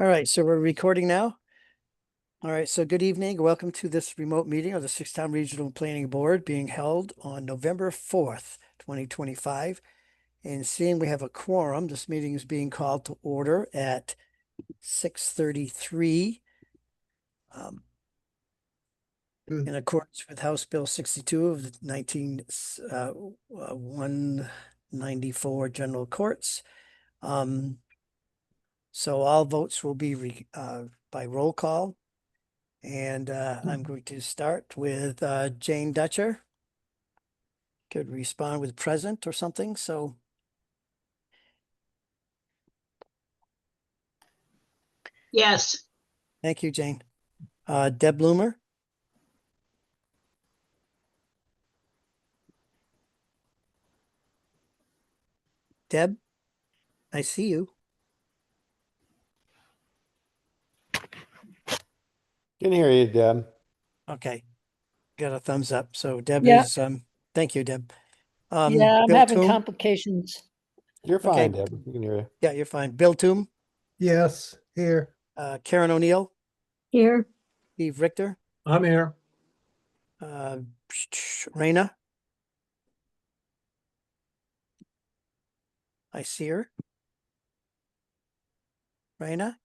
All right, so we're recording now. All right, so good evening. Welcome to this remote meeting of the Sixtown Regional Planning Board being held on November 4th, 2025. And seeing we have a quorum, this meeting is being called to order at 6:33 in accordance with House Bill 62 of the 194 General Courts. So all votes will be by roll call. And I'm going to start with Jane Dutcher. Could respond with present or something. So Yes. thank you, Jane. Deb Bloomer. Deb, I see you. Can hear you, Deb. Okay. Got a thumbs up. So Deb Yeah. is, thank you, Deb. Yeah, I'm Bill having Toom. complications. You're Okay. fine, Deb. We can hear you. Yeah, you're fine. Bill Toom, Yes, here. Karen O'Neill, Here, Steve Richter, I'm here. Raina. I see her. Raina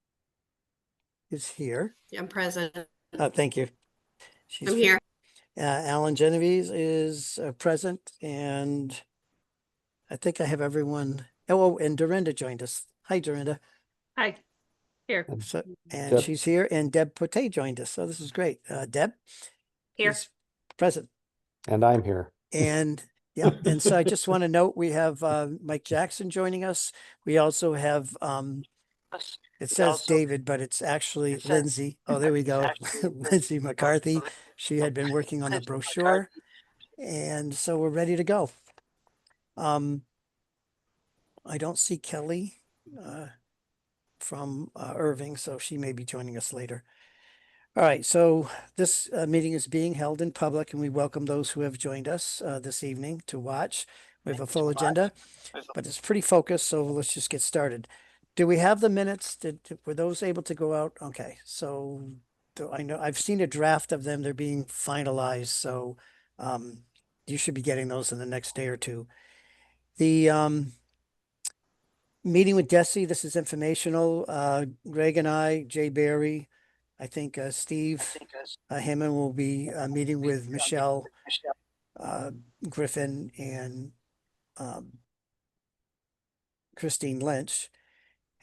is here. I'm present. Oh, thank you. She's I'm here. Alan Genovese is present, and I think I have everyone. Oh, and Dorinda joined us. Hi, Dorinda. Hi. Here. So, and Deb. she's here, and Deb Pote joined us. So this is great. Deb Here. is present, And I'm here. and yeah. And so I just want to note we have Mike Jackson joining us. We also have it says David, but it's actually Lindsay. Oh, there we go. Lindsay McCarthy. She had been working on the brochure. And so we're ready to go. I don't see Kelly from Irving, so she may be joining us later. All right, so this meeting is being held in public, and we welcome those who have joined us this evening to watch. We have a full agenda, but it's pretty focused, so let's just get started. Do we have the minutes? Were those able to go out? Okay, so I know I've seen a draft of them. They're being finalized, so you should be getting those in the next day or two. The meeting with Desi, this is informational. Greg and I, Jay Barry, I think Steve Hammond will be meeting with Michelle Griffin and Christine Lynch.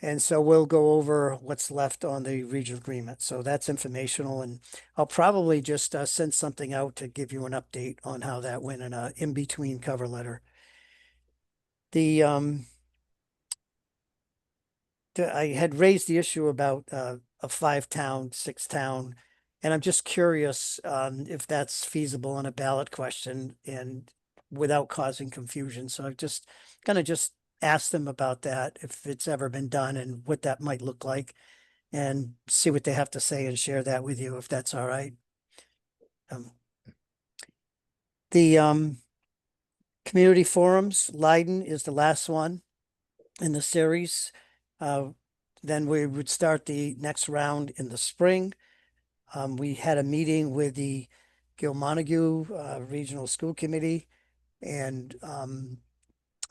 And so we'll go over what's left on the regional agreement. So that's informational, and I'll probably just send something out to give you an update on how that went in a in-between cover letter. I had raised the issue about a 5-town, 6-town, and I'm just curious if that's feasible on a ballot question and without causing confusion. So I've just gonna just ask them about that, if it's ever been done and what that might look like, and see what they have to say and share that with you if that's all right. The community forums, Leiden is the last one in the series. Then we would start the next round in the spring. We had a meeting with the Gil Montague Regional School Committee, and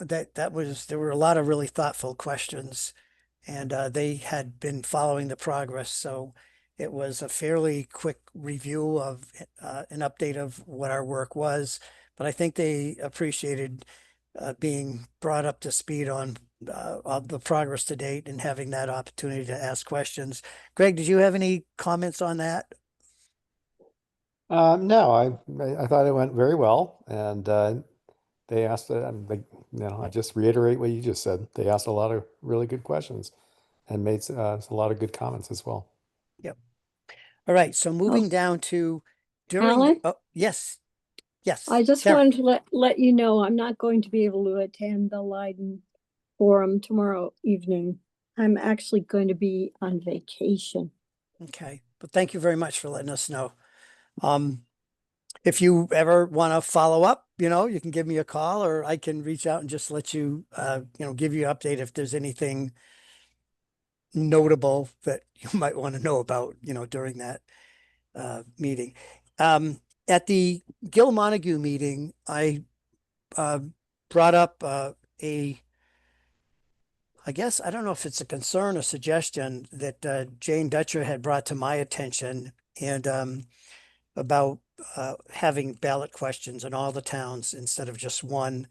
there were a lot of really thoughtful questions, and they had been following the progress. So it was a fairly quick review of an update of what our work was, but I think they appreciated being brought up to speed on the progress to date and having that opportunity to ask questions. Greg, did you have any comments on that? No, I thought it went very well, and they asked, I just reiterate what you just said. They asked a lot of really good questions and made a lot of good comments as well. Yep. All right. So moving down to Alan? Oh, yes. Yes. I just Karen. wanted to let you know I'm not going to be able to attend the Leiden Forum tomorrow evening. I'm actually going to be on vacation. Okay. But thank you very much for letting us know. If you ever want to follow up, you can give me a call, or I can reach out and just let you, give you an update if there's anything notable that you might want to know about, during that meeting. At the Gil Montague meeting, I brought up I guess, I don't know if it's a concern or suggestion that Jane Dutcher had brought to my attention, and about having ballot questions in all the towns instead of just one,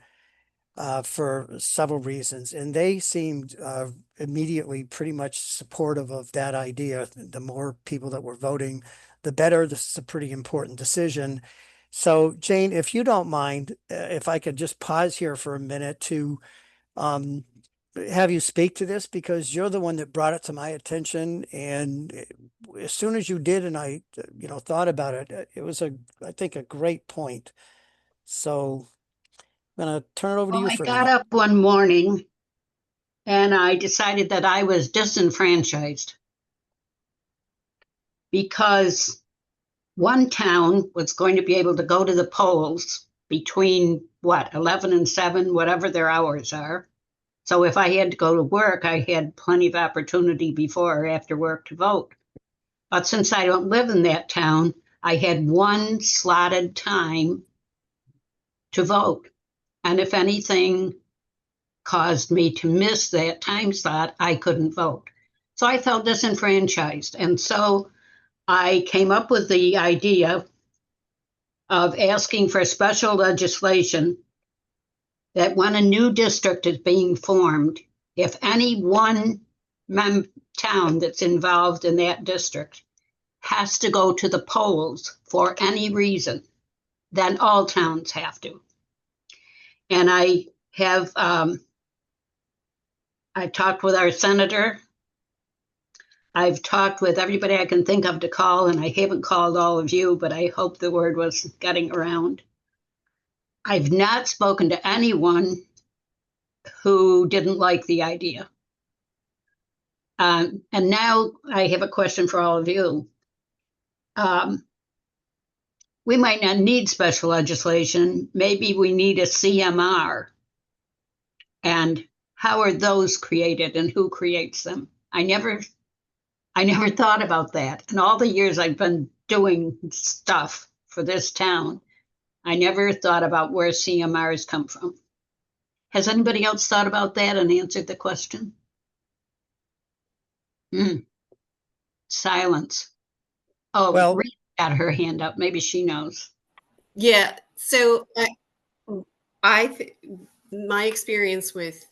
for several reasons. And they seemed immediately pretty much supportive of that idea. The more people that were voting, the better. This is a pretty important decision. So, Jane, if you don't mind, if I could just pause here for a minute to um, have you speak to this, because you're the one that brought it to my attention. And as soon as you did, and I, thought about it, it was I think, a great point. So I'm going to turn it over to Well, you I for a got minute. up one morning and I decided that I was disenfranchised because one town was going to be able to go to the polls between 11 and 7, whatever their hours are. So if I had to go to work, I had plenty of opportunity before or after work to vote. But since I don't live in that town, I had one slotted time to vote. And if anything caused me to miss that time slot, I couldn't vote. So I felt disenfranchised. And so I came up with the idea of asking for special legislation that when a new district is being formed, if any one town that's involved in that district has to go to the polls for any reason, then all towns have to. And I have, I talked with our senator. I've talked with everybody I can think of to call, and I haven't called all of you, but I hope the word was getting around. I've not spoken to anyone who didn't like the idea. And now I have a question for all of you. We might not need special legislation. Maybe we need a CMR. And how are those created and who creates them? I never thought about that. In all the years I've been doing stuff for this town, I never thought about where CMRs come from. Has anybody else thought about that and answered the question? Silence. Oh, Well, Rita got her hand up. Maybe she knows. Yeah. So my experience with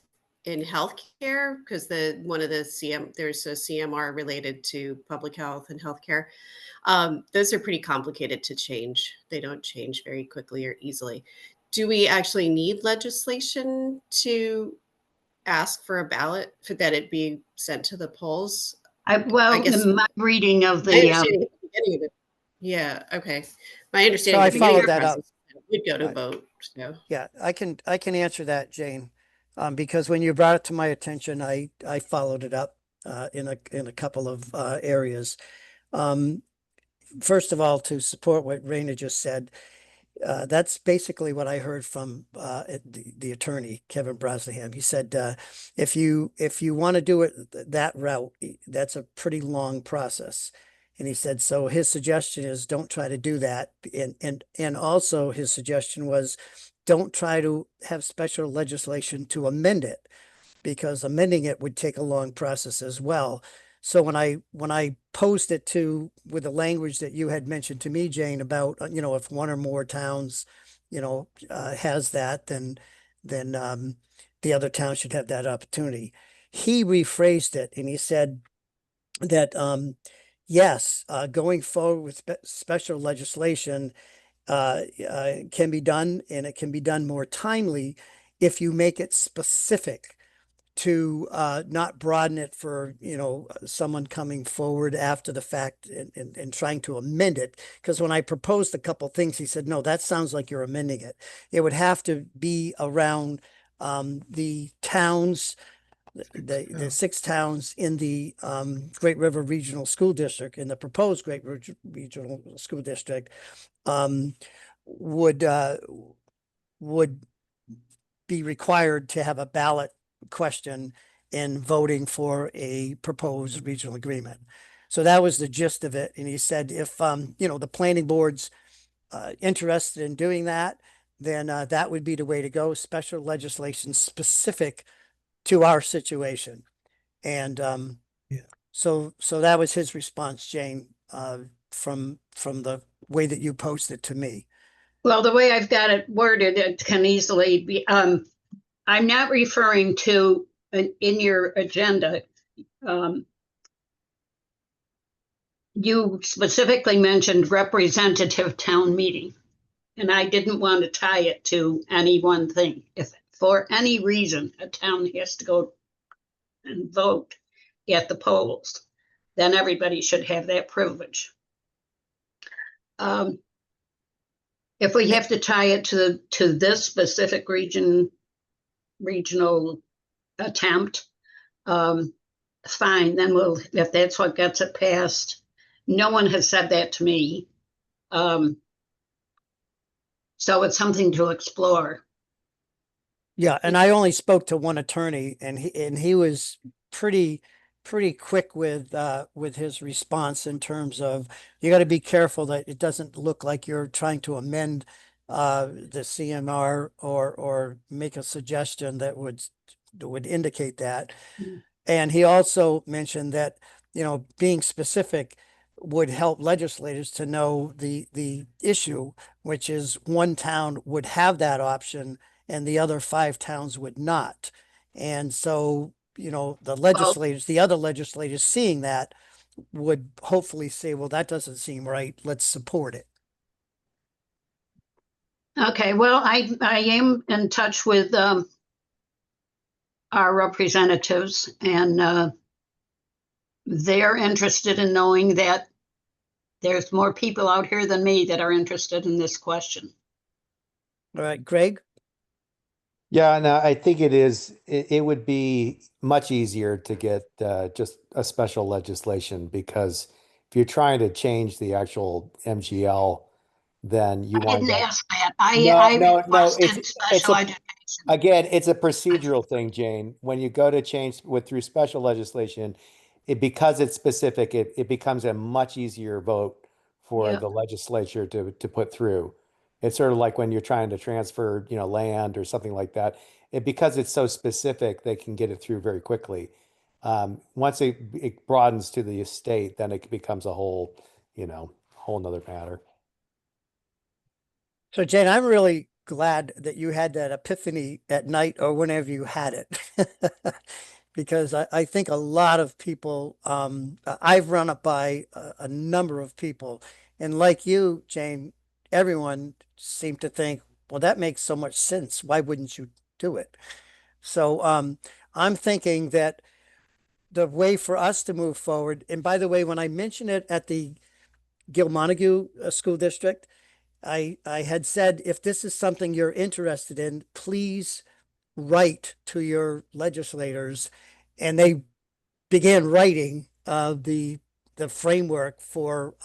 in healthcare, because there's a CMR related to public health and healthcare. Those are pretty complicated to change. They don't change very quickly or easily. Do we actually need legislation to ask for a ballot for that it be sent to the polls? I guess my reading of my the understanding at the beginning of it. Yeah. Okay. My so understanding I at the beginning of followed the that up. process would go to Right. vote. So. Yeah, I can answer that, Jane, because when you brought it to my attention, I followed it up in a couple of areas. First of all, to support what Raina just said, that's basically what I heard from the attorney, Kevin Brosnahan. He said, if you want to do it that route, that's a pretty long process. And he said, so his suggestion is don't try to do that. And also his suggestion was don't try to have special legislation to amend it, because amending it would take a long process as well. So when I posed it with the language that you had mentioned to me, Jane, about, if one or more towns, has that, then the other town should have that opportunity. He rephrased it and he said that, yes, going forward with special legislation can be done, and it can be done more timely if you make it specific to not broaden it for someone coming forward after the fact and trying to amend it. Because when I proposed a couple things, he said, no, that sounds like you're amending it. It would have to be around the towns, the 6 towns in the Great River Regional School District, in the proposed Great River Regional School District, would be required to have a ballot question in voting for a proposed regional agreement. So that was the gist of it. And he said, if, the planning board's interested in doing that, then that would be the way to go. Special legislation specific to our situation. And Yeah. so that was his response, Jane, from the way that you posted to me. Well, the way I've got it worded, it can easily be, I'm not referring to in your agenda. You specifically mentioned representative town meeting, and I didn't want to tie it to any one thing. If for any reason a town has to go and vote at the polls, then everybody should have that privilege. If we have to tie it to this specific regional attempt, fine, then we'll, if that's what gets it passed. No one has said that to me. So it's something to explore. Yeah, and I only spoke to one attorney, and he was pretty quick with his response in terms of you got to be careful that it doesn't look like you're trying to amend the CMR or make a suggestion that would indicate that. Mm. And he also mentioned that, being specific would help legislators to know the issue, which is one town would have that option and the other 5 towns would not. And so, the other legislators seeing that would hopefully say, well, that doesn't seem right. Let's support it. Okay, well, I am in touch with our representatives, and they're interested in knowing that there's more people out here than me that are interested in this question. All right, Greg? Yeah, no, I think it is. It would be much easier to get just a special legislation, because if you're trying to change the actual MGL, then you I wind didn't up. ask that. No, I no, requested it's special a education. again, it's a procedural thing, Jane. When you go to change through special legislation, because it's specific, it becomes a much easier vote for Yeah. the legislature to put through. It's sort of like when you're trying to transfer, land or something like that. Because it's so specific, they can get it through very quickly. Once it broadens to the estate, then it becomes a whole nother matter. So, Jane, I'm really glad that you had that epiphany at night or whenever you had it. Because I think a lot of people, I've run it by a number of people. And like you, Jane, everyone seemed to think, well, that makes so much sense. Why wouldn't you do it? So I'm thinking that the way for us to move forward, and by the way, when I mentioned it at the Gil Montague School District, I had said, if this is something you're interested in, please write to your legislators. And they began writing the framework for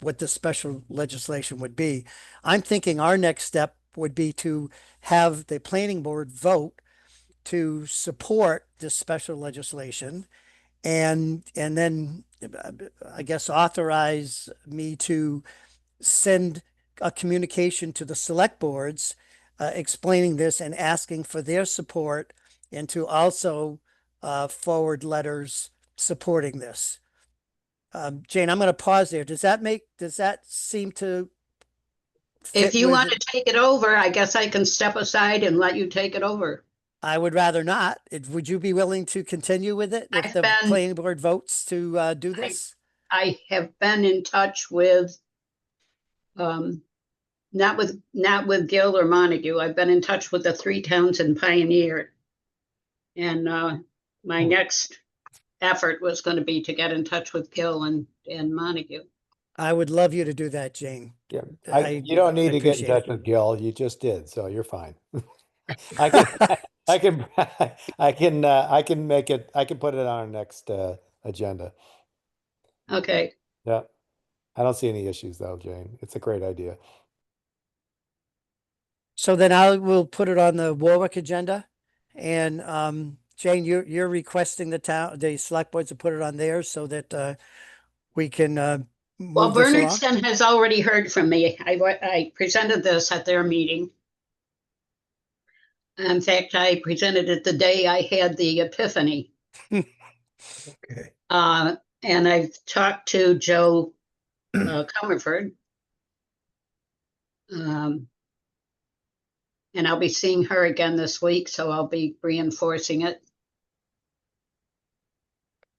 what the special legislation would be. I'm thinking our next step would be to have the planning board vote to support this special legislation, and then I guess authorize me to send a communication to the select boards explaining this and asking for their support, and to also forward letters supporting this. Jane, I'm going to pause there. Does that seem to If fit you with want it? to take it over, I guess I can step aside and let you take it over. I would rather not. Would you be willing to continue with it if I've the been- planning board votes to do this? I have been in touch with, not with Gil or Montague. I've been in touch with the 3 towns in Pioneer. And my next effort was going to be to get in touch with Gil and Montague. I would love you to do that, Jane. Yeah, I you don't need to get in appreciate touch it. with Gil. You just did, so you're fine. I can, I can, I can make it. I can put it on our next agenda. Okay. Yeah, I don't see any issues though, Jane. It's a great idea. So then I will put it on the Warwick agenda, and Jane, you're requesting the select board to put it on there so that we can Well, move this along? Bernardston has already heard from me. I presented this at their meeting. In fact, I presented it the day I had the epiphany. Okay. And I've talked to Joe Comerford. And I'll be seeing her again this week, so I'll be reinforcing it.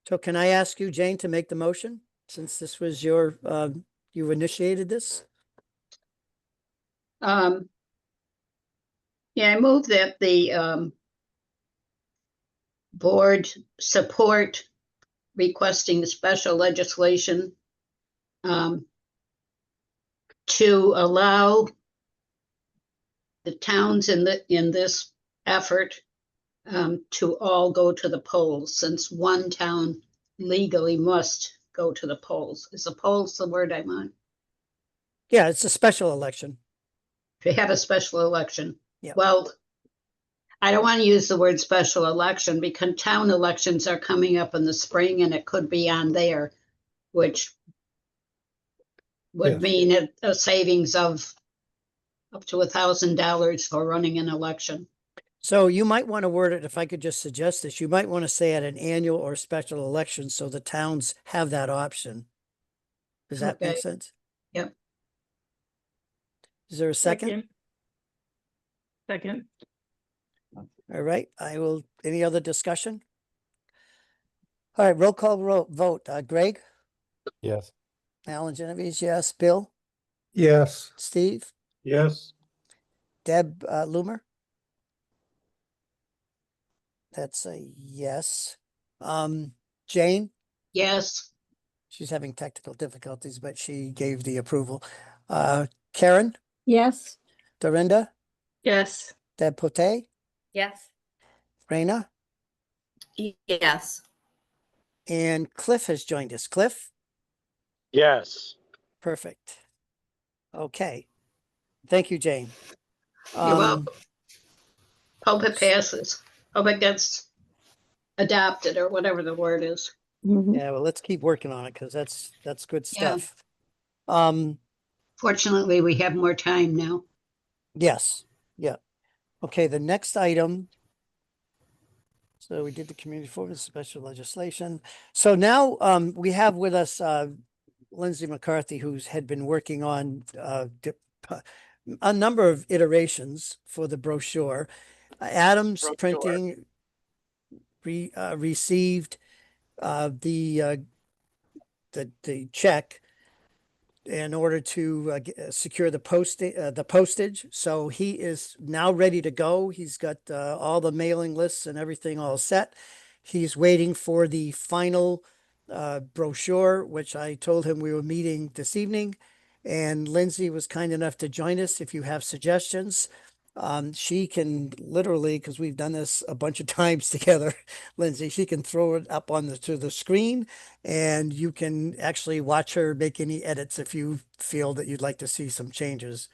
So can I ask you, Jane, to make the motion, since this was your, you initiated this? Yeah, I move that the board support requesting special legislation to allow the towns in this effort to all go to the polls, since one town legally must go to the polls. Is the polls the word I want? Yeah, it's a special election. To have a special election. Yeah. Well, I don't want to use the word special election because town elections are coming up in the spring and it could be on there, which would Yes. mean a savings of up to $1,000 for running an election. So you might want to word it, if I could just suggest this, you might want to say at an annual or special election so the towns have that option. Does that make Okay. sense? Yep. Is there a second? Second. All right, any other discussion? All right, roll call vote. Greg, Yes. Alan Genovese, yes. Bill, Yes. Steve, Yes. Deb Loomer. That's a yes. Jane, Yes. she's having technical difficulties, but she gave the approval. Karen, Yes, Dorinda, Yes. Deb Potey, Yes. Raina, Yes. and Cliff has joined us. Cliff? Yes. Perfect. Okay. Thank you, Jane. You're welcome. Hope it passes. Hope it gets adopted or whatever the word is. mhm. Yeah, well, let's keep working on it because that's good Yeah. stuff. Fortunately, we have more time now. Yes, yeah. Okay, the next item. So we did the community forum special legislation. So now we have with us Lindsay McCarthy, who's had been working on a number of iterations for the brochure. Adams Printing received the check in order to secure the postage. So he is now ready to go. He's got all the mailing lists and everything all set. He's waiting for the final brochure, which I told him we were meeting this evening. And Lindsay was kind enough to join us. If you have suggestions, she can literally, because we've done this a bunch of times together, Lindsay, she can throw it up to the screen and you can actually watch her make any edits if you feel that you'd like to see some changes.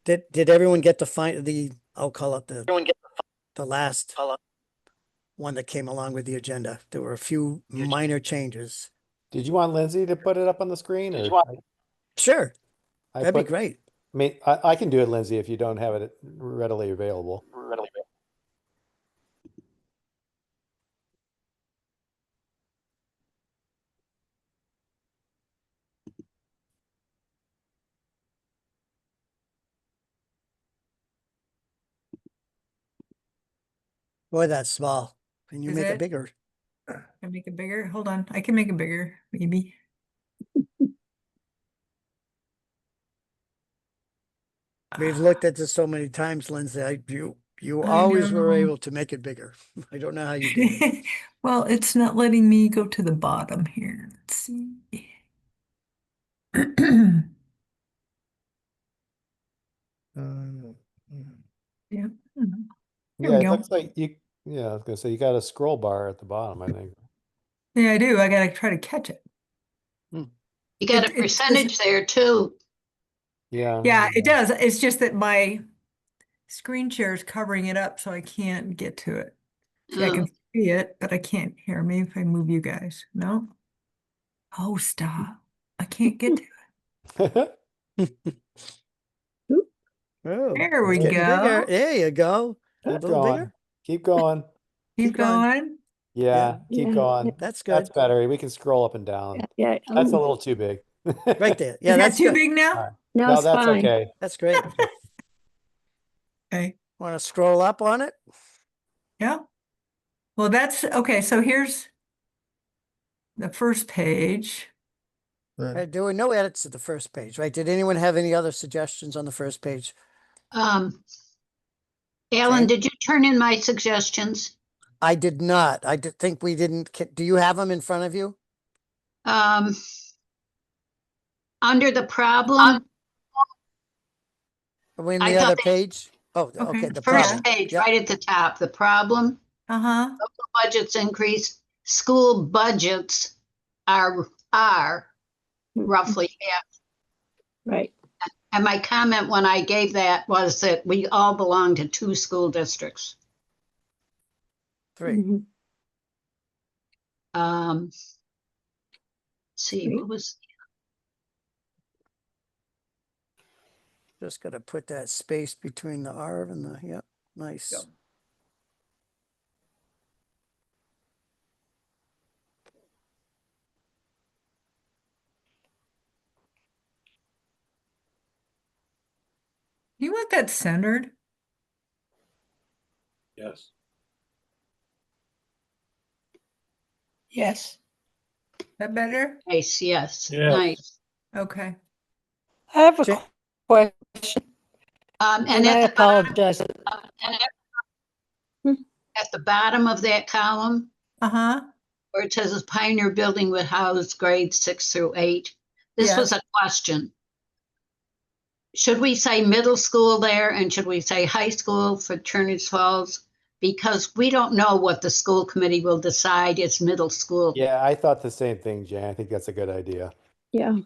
Did everyone get to find I'll call it the last one that came along with the agenda? There were a few minor changes. Did you want Lindsay to put it up on the screen, or Sure, I that'd be put? great. I can do it, Lindsay, if you don't have it readily available. Boy, that's small. Can you Is make it it? bigger? Can I make it bigger? Hold on. I can make it bigger, maybe. We've looked at this so many times, Lindsay. You I always were know. able to make it bigger. I don't know how you did it. Well, it's not letting me go to the bottom here. Let's see. Yeah. There Yeah, we it go. looks like you. Yeah, I was gonna say you got a scroll bar at the bottom, I think. Yeah, I do. I gotta try to catch it. You got a Does percentage there too. Yeah. Yeah, it does. It's just that my screen share is covering it up, so I can't get to it. See, I Oh, can see it, but I can't hear. Maybe if I move you guys. No? Oh, stop. I can't get to it. Oh, There it's we getting bigger. go. There you go. A Keep little bigger. going. Keep going. Keep Keep going. going. Yeah, keep Yeah. going. That's That's good. better. We can scroll up and down. Yeah. That's a Oh, little too big. Right there. Is Yeah, that that's too good. big All now? right. no, No, it's that's fine. okay. That's great. Okay. Want to scroll up on it? Yeah. Well, that's okay. So here's the first page. There were no edits to the first page, right? Did anyone have any other suggestions on the first page? Alan, Jane? did you turn in my suggestions? I did not. I did think we didn't. Do you have them in front of you? Um, under the problem, Are we in I the thought other page? Oh, Okay. okay, the first problem. page, Yep. right at the top, the problem, Uh-huh. local budgets increase, school budgets are roughly half. Right. And my comment when I gave that was that we all belong to 2 school districts. 3. Mhm. See, Three. what was, Just got to put that space between the R and the, yep, nice. You want that centered? Yes. Yes. That better? nice, yes, Yes. nice. Okay. I have a Ja- question, And and I apologize. at the bottom of that column, Uh-huh. where it says Pioneer Building would house grades 6 through 8, this was Yes. a question. Should we say middle school there and should we say high school for Trinity Falls? Because we don't know what the school committee will decide is middle school. Yeah, I thought the same thing, Jane. I think that's a good idea. Yeah.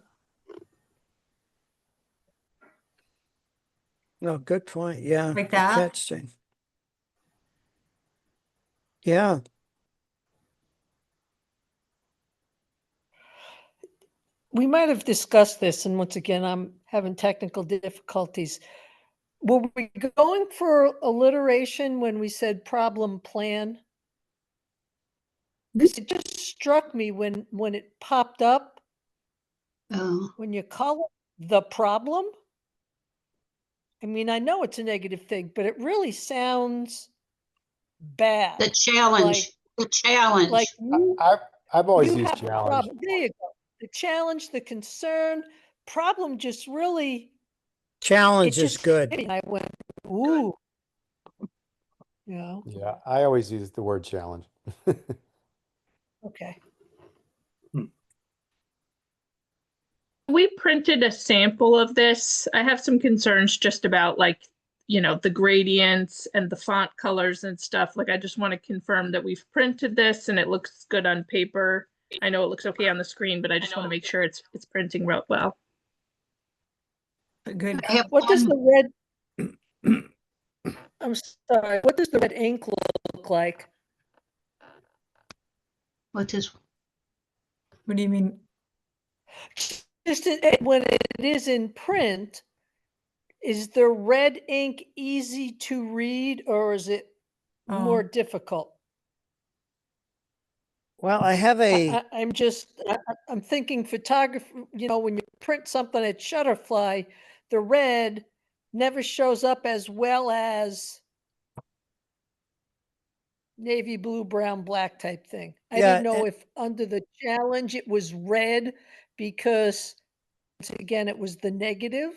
Oh, good point. Yeah. Like Good that? catch, Jane. Yeah. We might have discussed this, and once again, I'm having technical difficulties. Were we going for alliteration when we said problem plan? Because it just struck me when it popped up, Oh, when you call it the problem. I mean, I know it's a negative thing, but it really sounds bad. the challenge, the challenge. Like you, I've always you used have a challenge. problem. There you go. The challenge, the concern, problem just really, it Challenge is just good. hit me. I went, ooh. You know, Yeah, I always use the word challenge. okay. We printed a sample of this. I have some concerns just about like, the gradients and the font colors and stuff. Like, I just want to confirm that we've printed this and it looks good on paper. I know it looks okay on the screen, but I just want to make sure it's printing real well. Good. I have What does one- the red, I'm sorry, what does the red ink look like? what is, What do you mean? Just when it is in print, is the red ink easy to read or is it more Oh. difficult? Well, I have a, I'm thinking photography, when you print something at Shutterfly, the red never shows up as well as navy blue, brown, black type thing. I Yeah, didn't know and- if under the challenge it was red because once again, it was the negative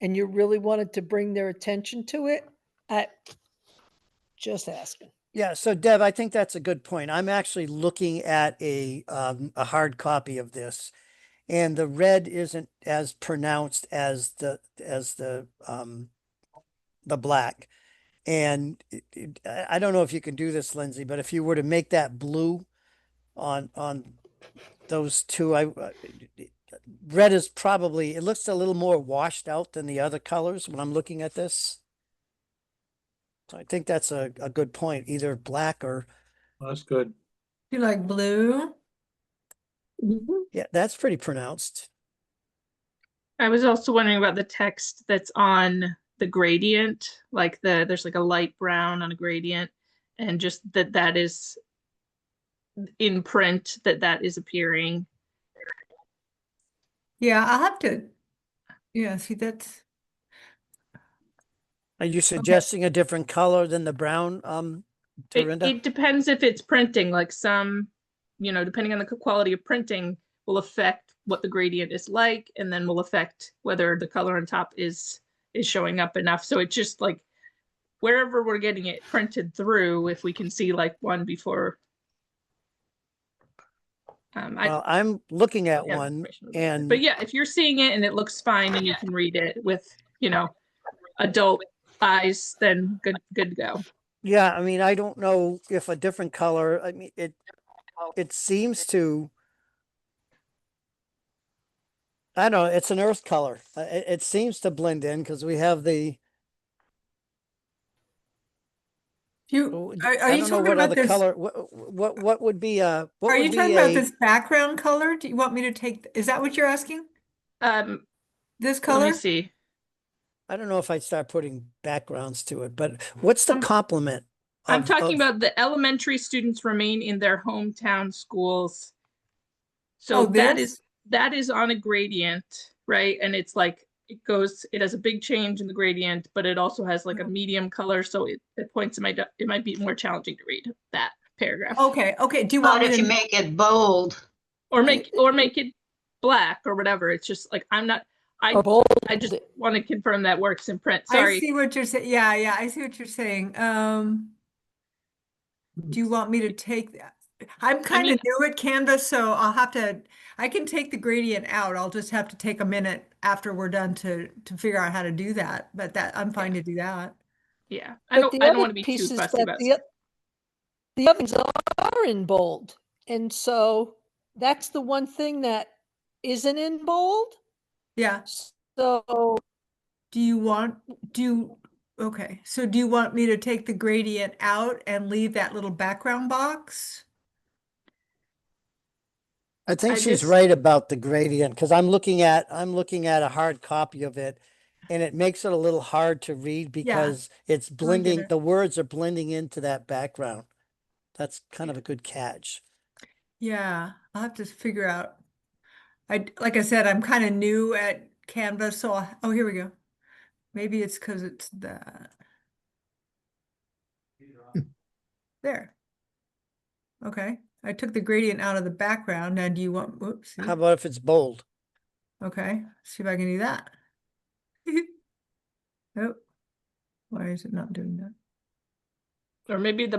and you really wanted to bring their attention to it. I just asking. yeah. So Deb, I think that's a good point. I'm actually looking at a hard copy of this, and the red isn't as pronounced as the black. And I don't know if you can do this, Lindsay, but if you were to make that blue on those two, red is probably, it looks a little more washed out than the other colors when I'm looking at this. So I think that's a good point, either black or, That's good. You like blue? Mhm. yeah, that's pretty pronounced. I was also wondering about the text that's on the gradient, like there's like a light brown on a gradient, and just that is in print, that is appearing. Yeah, I'll have to, yeah, see that's, Are you suggesting a different color than the brown, Dorinda? It depends if it's printing, like some, depending on the quality of printing will affect what the gradient is like, and then will affect whether the color on top is showing up enough. So it's just like wherever we're getting it printed through, if we can see like one before. Well, I'm looking at Yeah, one but and yeah, if you're seeing it and it looks fine and you can read it with, adult eyes, then good to go. yeah, I mean, I don't know if a different color, I mean, it seems to, I don't know, it's an earth color. It seems to blend in because we have the, you, are I you don't know talking what about other this? color, what would be what Are would you be talking about a, this background color? Do you want me to take, is that what you're asking? Um, This let me color? see. I don't know if I'd start putting backgrounds to it, but what's the complement I'm talking of, about the elementary students remain in their hometown schools. Oh, So this? that is on a gradient, right? And it's like it has a big change in the gradient, but it also has like a medium color. So at points it might be more challenging to read that paragraph. Okay, okay. Do you But want me if you to? make it bold, Or make it black or whatever. It's just like or bold? I just want to confirm that works in print. I Sorry. see what you're saying. Yeah, yeah, I see what you're saying. Do you want me to take that? I'm kind mean- of new at Canvas, so I can take the gradient out. I'll just have to take a minute after we're done to figure out how to do that. But I'm fine to do that. Yeah. But the I don't other want to be piece too is fussy that about the others are in bold. And so that's the one thing that isn't in bold. Yeah. So Do you want, okay, so do you want me to take the gradient out and leave that little background box? I think I she's just- right about the gradient because I'm looking at a hard copy of it and it makes it a little hard to read because it's blending, it. the words are blending into that background. That's kind of a good catch. Yeah, I'll have to figure out. Like I said, I'm kind of new at Canvas, so oh, here we go. Maybe it's because it's that. There. Okay, I took the gradient out of the background. Now, do you want, whoops, see? How about if it's bold? Okay, see if I can do that. Oh, why is it not doing that? or maybe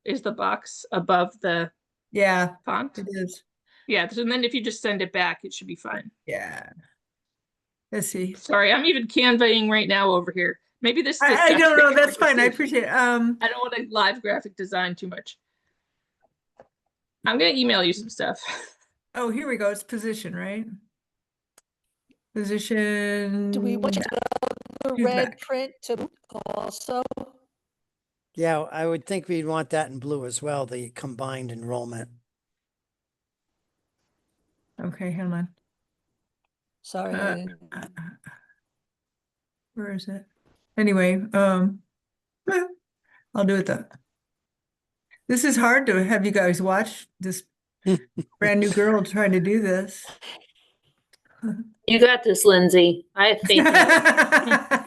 is the box above the Yeah, font? it is. Yeah. And then if you just send it back, it should be fine. Yeah. Let's see. Sorry, I'm even canvaing right now over here. Maybe this I don't know. That's fine. I conversation- appreciate it. I don't want to live graphic design too much. I'm gonna email you some stuff. Oh, here we go. It's position, right? Position. do we want the Choose red back. print to also? Yeah, I would think we'd want that in blue as well, the combined enrollment. Okay, hang on. Sorry. Where is it? Anyway, I'll do it though. This is hard to have you guys watch this brand new girl trying to do this. You got this, Lindsay. I have faith in you.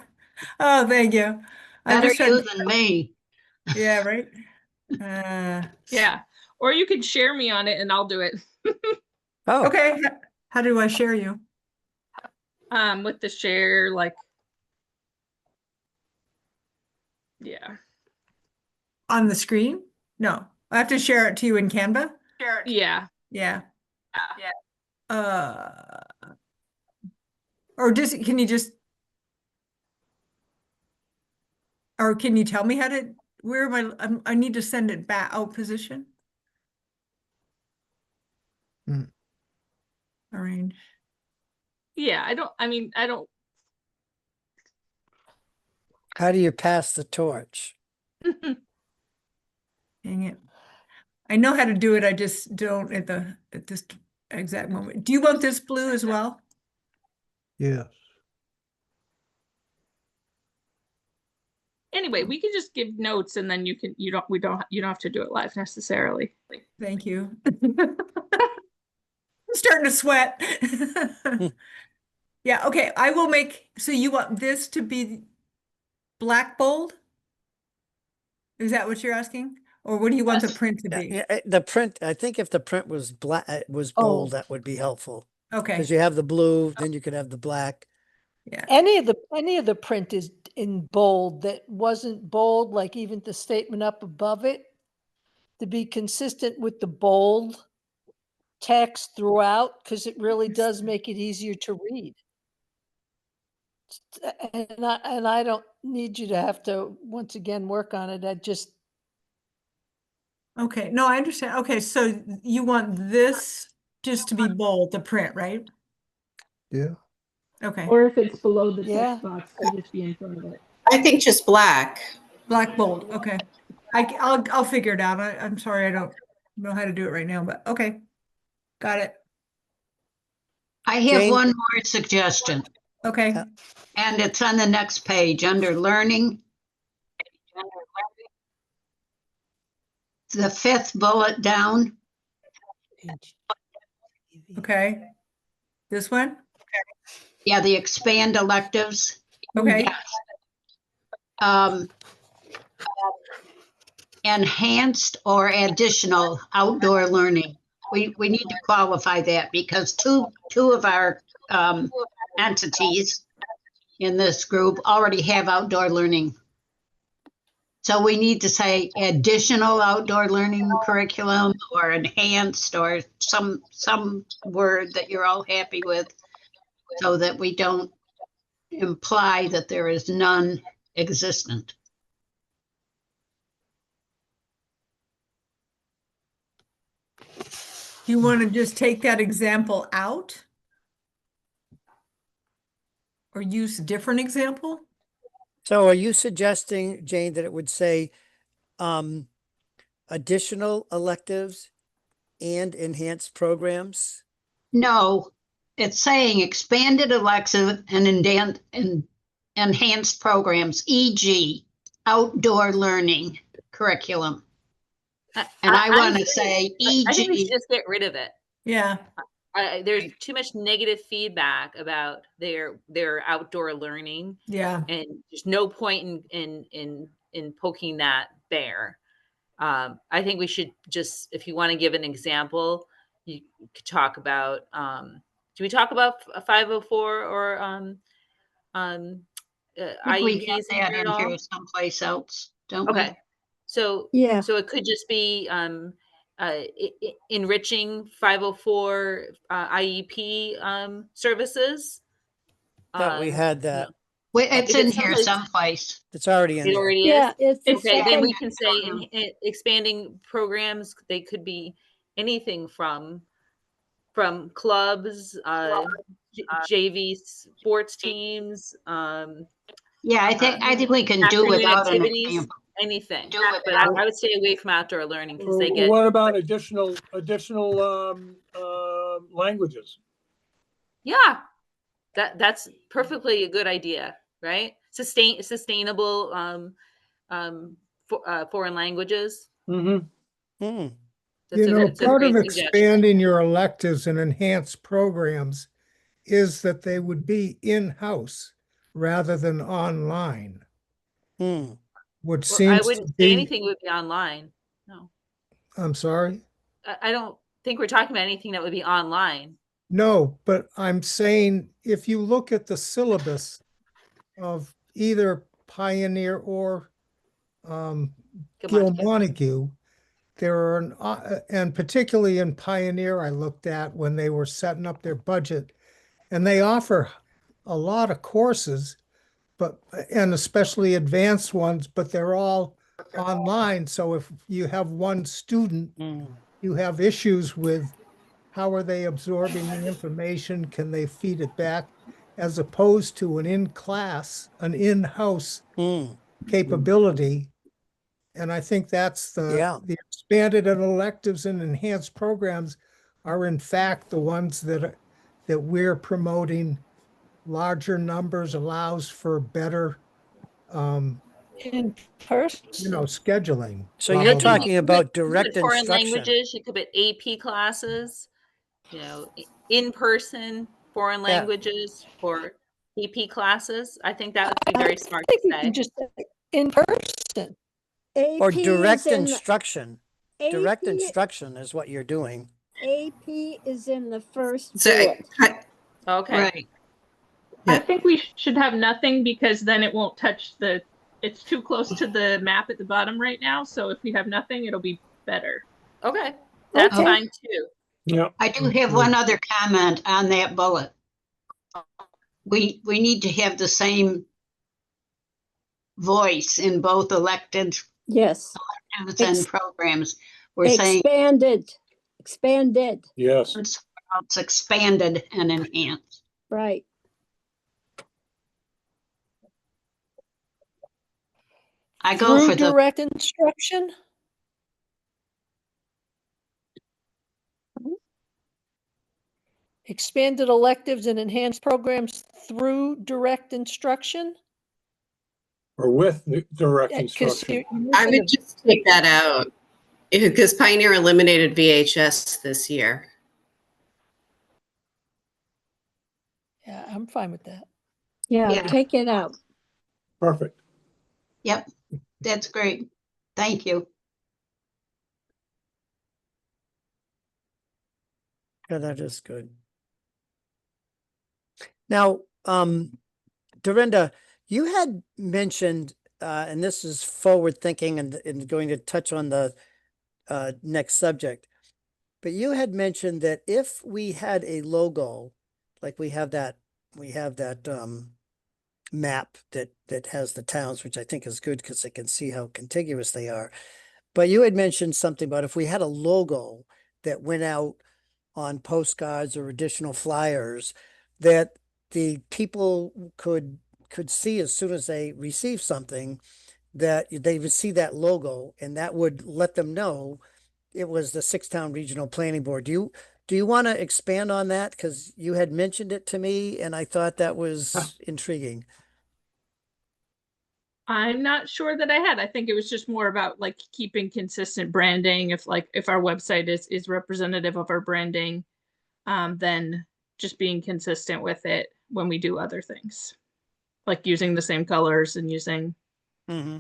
Oh, thank you. I'm better just you trying, than me. yeah, right. Yeah. Or you could share me on it and I'll do it. Oh, Okay. How do I share you? With the share, like, yeah. On the screen? No, I have to share it to you in Canva? Yeah. Yeah. Or just, can you just, or can you tell me how to, where am I need to send it back, oh, position? Hmm. Arrange. Yeah, I don't, How do you pass the torch? Dang it. I know how to do it. I just don't at this exact moment. Do you want this blue as well? Yes. anyway, we can just give notes and then you don't have to do it live necessarily. Thank you. I'm starting to sweat. Yeah, okay. I will make, so you want this to be black bold? Is that what you're asking? Or what do you want the print to be? Yeah, the print, I think if the print was black, was Oh. bold, that would be helpful. Okay, Because you have the blue, then you could have the black. yeah. Any of the print is in bold that wasn't bold, like even the statement up above it, to be consistent with the bold text throughout, because it really does make it easier to read. And I don't need you to have to, once again, work on it. I just, Okay, no, I understand. Okay, so you want this just to be bold, the print, right? Yeah. Okay, Or if it's below the Yeah. text box, to just be in front of it. I think just black. black bold, okay. I'll figure it out. I'm sorry, I don't know how to do it right now, but okay. Got it. I have Jane? one more suggestion, Okay, and it's on the next page under learning. The fifth bullet down. okay. This one? Yeah, the expand electives. Okay, Um, enhanced or additional outdoor learning. We need to qualify that because two of our entities in this group already have outdoor learning. So we need to say additional outdoor learning curriculum or enhanced or some word that you're all happy with so that we don't imply that there is none existent. you want to just take that example out? Or use a different example? So are you suggesting, Jane, that it would say additional electives and enhanced programs? No, it's saying expanded elective and enhanced programs, e.g. outdoor learning curriculum. And I want to say I think we should e.g. just get rid of it. Yeah, There's too much negative feedback about their outdoor learning, yeah. and there's no point in poking that bear. I think we should just, if you want to give an example, you could talk about. Do we talk about 504 or I think we have IEPs in that here in at all? here someplace else, don't we? Okay, so Yeah. so it could just be enriching 504 IEP services. Thought we had that. Wait, it's If in it's here someplace- someplace. It's already in It there. already Yeah, is. it's the Okay, then we second, can say expanding programs. They could be anything from clubs, JV sports teams, Yeah, I think we can do afternoon without an activities, example. anything. Do But without. I would stay away from outdoor learning because they get. What about additional languages? Yeah, that's perfectly a good idea, right? Sustainable foreign languages. Mm-hmm. Hmm. That's that's a Part of great suggestion. expanding your electives and enhanced programs is that they would be in-house rather than online, Hmm. which Well, I seems to wouldn't say be, anything would be online. No, I'm sorry? I don't think we're talking about anything that would be online. No, but I'm saying if you look at the syllabus of either Pioneer or Come Gil on. Montague, there are, and particularly in Pioneer, I looked at when they were setting up their budget, and they offer a lot of courses, and especially advanced ones, but they're all online. So if you have one student, Hmm. you have issues with how are they absorbing the information? Can they feed it back? As opposed to an in-house Mm, capability. And I think that's yeah. the expanded and electives and enhanced programs are in fact the ones that we're promoting. Larger numbers allows for better, In person. scheduling. So blah, you're blah, blah. talking about You could direct put foreign instruction. languages, you could put AP classes, in person, foreign Yeah. languages, or AP classes. I think that would be I very smart think to we say. can just say in person. Or AP direct is in, instruction. Direct AP, instruction is what you're doing. AP is in the first So bullet. Okay. Right. I Yeah. think we should have nothing because then it won't touch it's too close to the map at the bottom right now. So if we have nothing, it'll be better. Okay. That's Okay. fine too. Yeah. I do have one other comment on that bullet. We need to have the same voice in both elected Yes, and programs. We're saying expanded, Yes. it's expanded and enhanced. right. I go Through for the direct instruction. Expanded electives and enhanced programs through direct instruction. Or with the direct Yeah, 'cause instruction. you're I missing would just take that out because Pioneer eliminated VHS this year. yeah, I'm fine with that. Yeah, Yeah. take it out. Perfect. Yep, that's great. Thank you. Yeah, that is good. Now, Dorinda, you had mentioned, and this is forward thinking and going to touch on the next subject, but you had mentioned that if we had a logo, like we have that map that has the towns, which I think is good because they can see how contiguous they are. But you had mentioned something about if we had a logo that went out on postcards or additional flyers, that the people could see as soon as they receive something that they would see that logo, and that would let them know it was the Six-Town Regional Planning Board. Do you want to expand on that? Because you had mentioned it to me, and I thought that was intriguing. I'm not sure that I had. I think it was just more about like keeping consistent branding. If our website is representative of our branding, then just being consistent with it when we do other things, like using the same colors and using, Mm-hmm.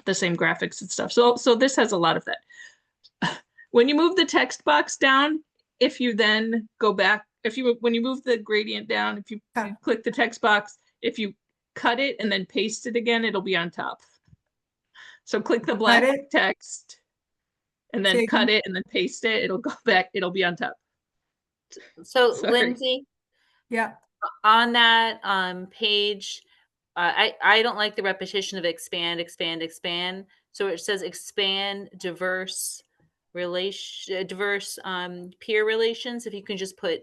the same graphics and stuff. So this has a lot of that. When you move the text box down, if you then go back, when you move the gradient down, if you click the text box, if you cut it and then paste it again, it'll be on top. So click the black text and then cut it and then paste it. It'll go back. It'll be on top. So Sorry. Lindsay, Yeah. on that page, I don't like the repetition of expand. So it says expand diverse peer relations. If you can just put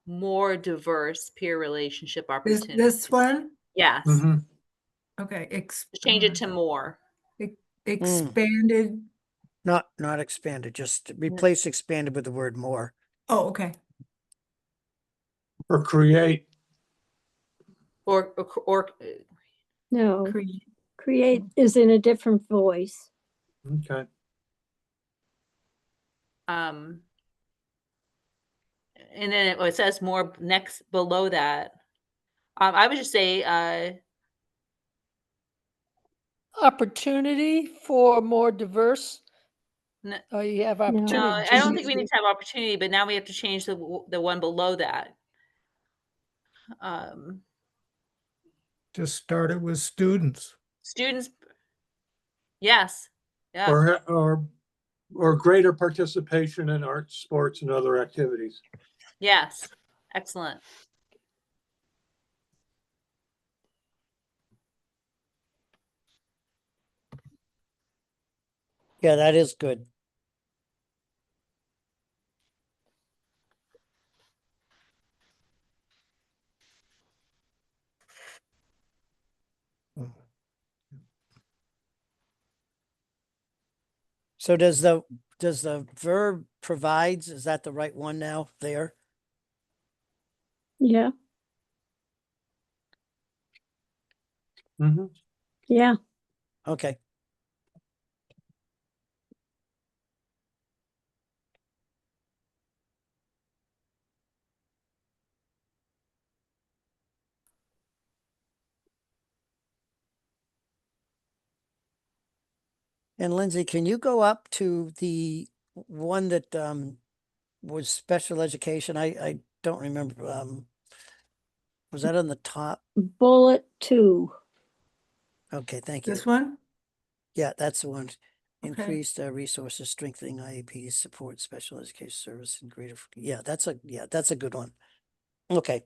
more diverse peer relationship opportunities. This one? Yes. Mm-hmm. Okay. Just change it to more. Expanded. Not expanded, just replace expanded with the word more. Oh, okay. Or create. Or No, Create. create is in a different voice. Okay. and then it says more next below that. I would just say Opportunity for more diverse. No. Oh, you have no, opportunity. I don't think we need to have opportunity, but now we have to change the one below that. Just started with students. Students. Yes. Yeah. Or greater participation in arts, sports, and other activities. Yes. Excellent. Yeah, that is good. So does the verb provides, is that the right one now there? Yeah, Mhm. yeah. Okay. And Lindsay, can you go up to the one that was special education? I don't remember. Was that on the top? Bullet 2. Okay, thank you. This one? Yeah, that's the one. Okay. Increased resources, strengthening IEPs, support special education service and greater. Yeah, that's a good one. Okay.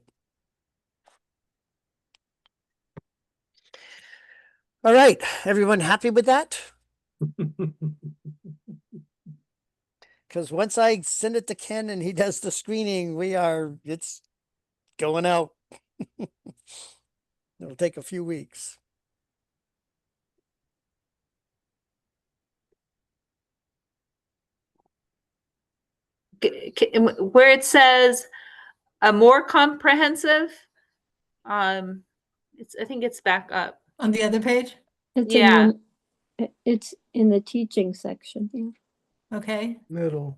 All right, everyone happy with that? Because once I send it to Ken and he does the screening, it's going out. It'll take a few weeks. Where it says a more comprehensive, I think it's back up. On the other page? It's Yeah. it's in the teaching section. Yeah. Okay, Middle,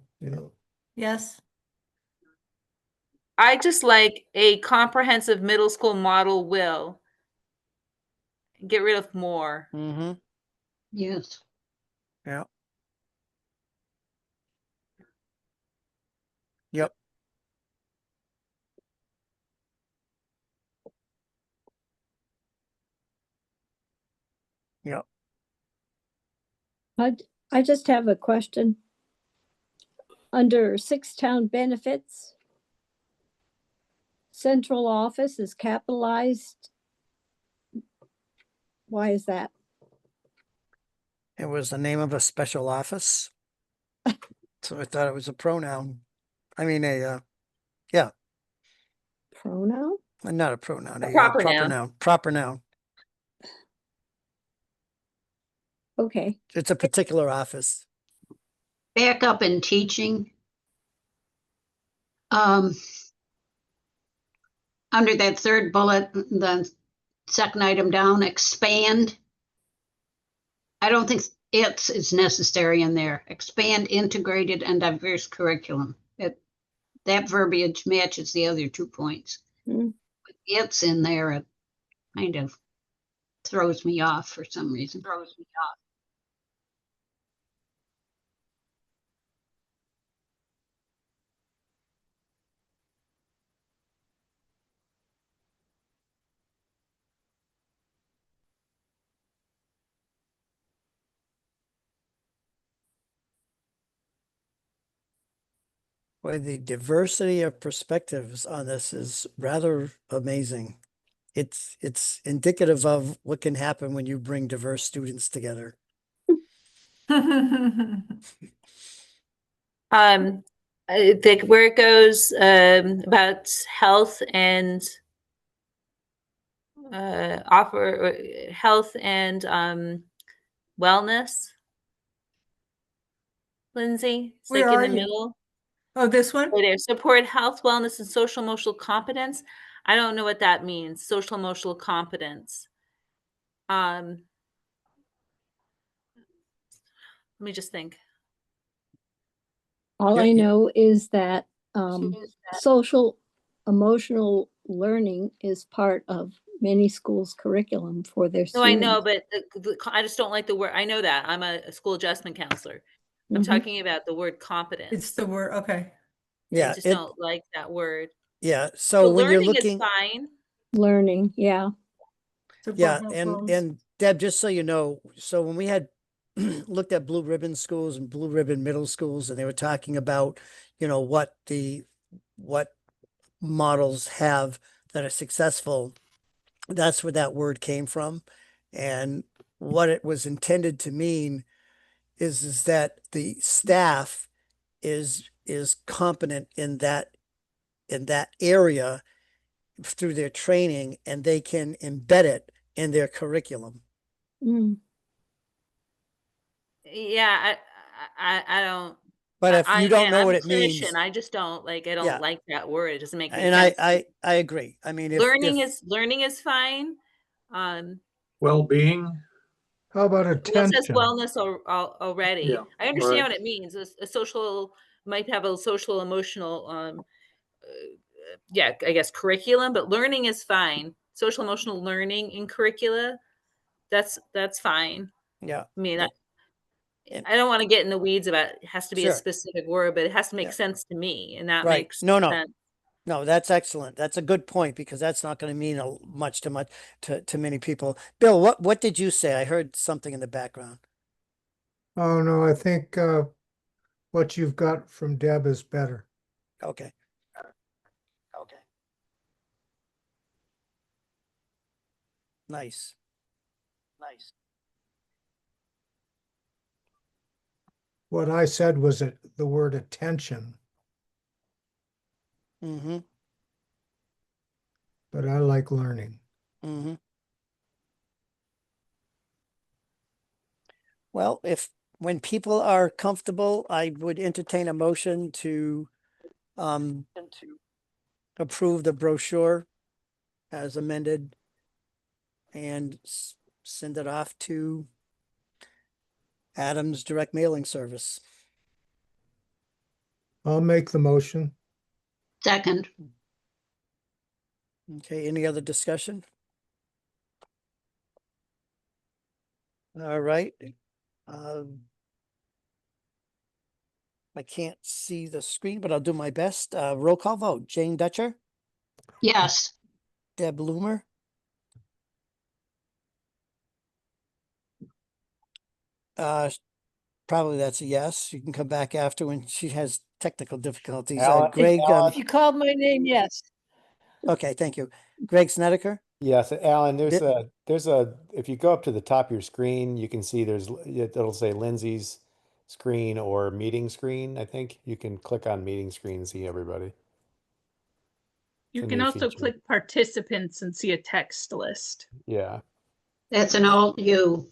yes. I just like a comprehensive middle school model will get rid of more. Mm-hmm. Yes. Yeah. Yep. Yep. I just have a question. Under 6 town benefits, central office is capitalized. Why is that? It was the name of a special office. So I thought it was a pronoun. I mean, Pronoun? not a pronoun, A a proper proper noun. noun, proper noun. Okay. It's a particular office. Back up in teaching. Under that third bullet, the second item down, expand. I don't think it's is necessary in there. Expand integrated and diverse curriculum. That verbiage matches the other 2 points. Mm. It's in there. It kind of throws me off for some reason. Boy, the diversity of perspectives on this is rather amazing. It's indicative of what can happen when you bring diverse students together. Where it goes about health and offer health and wellness. Lindsay, it's Where like in are the you? middle. Oh, this one? Right there. Support health, wellness, and social emotional competence. I don't know what that means. Social emotional competence. Let me just think. All Yeah, I yeah. know is that social emotional learning is part of many schools' curriculum for their No, I students. know, but I just don't like the word. I know that. I'm a school adjustment counselor. I'm Mhm. talking about the word competence. It's the word, okay. I Yeah, just don't like that word. yeah. So So when you're learning is looking, fine. Learning, yeah. Support yeah, health and wellness. Deb, just so you know, so when we had looked at blue ribbon schools and blue ribbon middle schools, and they were talking about, what models have that are successful, that's where that word came from. And what it was intended to mean is that the staff is competent in that area through their training, and they can embed it in their curriculum. Mm. Yeah, I don't. But if you don't Again, know I'm what a it means, clinician. I just don't like. I Yeah. don't like that word. It doesn't make any and sense. I agree. I mean, if Learning is fine. Well-being. How about Well, it says attention? wellness already. Yeah, I understand right. what it means. A social might have a social emotional, yeah, I guess curriculum, but learning is fine. Social emotional learning in curricula, that's fine. yeah, I mean, and- I don't want to get in the weeds about it has to be a Sure. specific word, but it has to make Yeah. sense to me, and that Right. makes No, sense. no, that's excellent. That's a good point because that's not going to mean much to many people. Bill, what did you say? I heard something in the background. Oh, no, I think what you've got from Deb is better. Okay. Nice. What I said was the word attention, Mm-hmm. but I like learning. Mm-hmm. Well, when people are comfortable, I would entertain a motion to approve the brochure as amended and send it off to Adam's direct mailing service. I'll make the motion. Second, Okay, any other discussion? All right. I can't see the screen, but I'll do my best. Roll call vote. Jane Dutcher, yes. Deb Loomer, probably that's a yes. You can come back after when she has technical difficulties. Alan? Greg, If you called my name, yes. okay, thank you. Greg Snedeker, Yes, Alan, Bit- if you go up to the top of your screen, you can see it'll say Lindsay's screen or meeting screen. I think you can click on meeting screen and see everybody. You a can new also feature. click participants and see a text list. Yeah, That's an old you.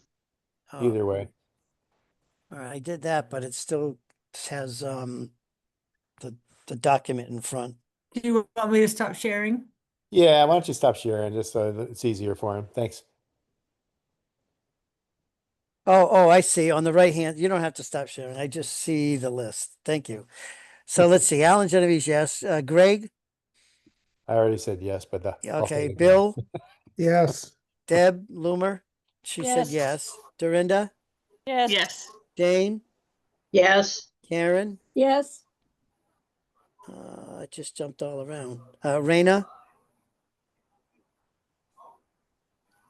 oh, either way. all right, I did that, but it still has the document in front. Do you want me to stop sharing? Yeah, why don't you stop sharing just so that it's easier for him? Thanks. Oh, I see. On the right hand, you don't have to stop sharing. I just see the list. Thank you. So let's see. Alan Genovese, yes. Greg, I already said yes, but I'll say okay. it again. Bill, Yes. Deb Loomer, she said Yes. yes. Dorinda, Yes. Yes. Jane, Yes. Karen, Yes. it just jumped all around. Raina,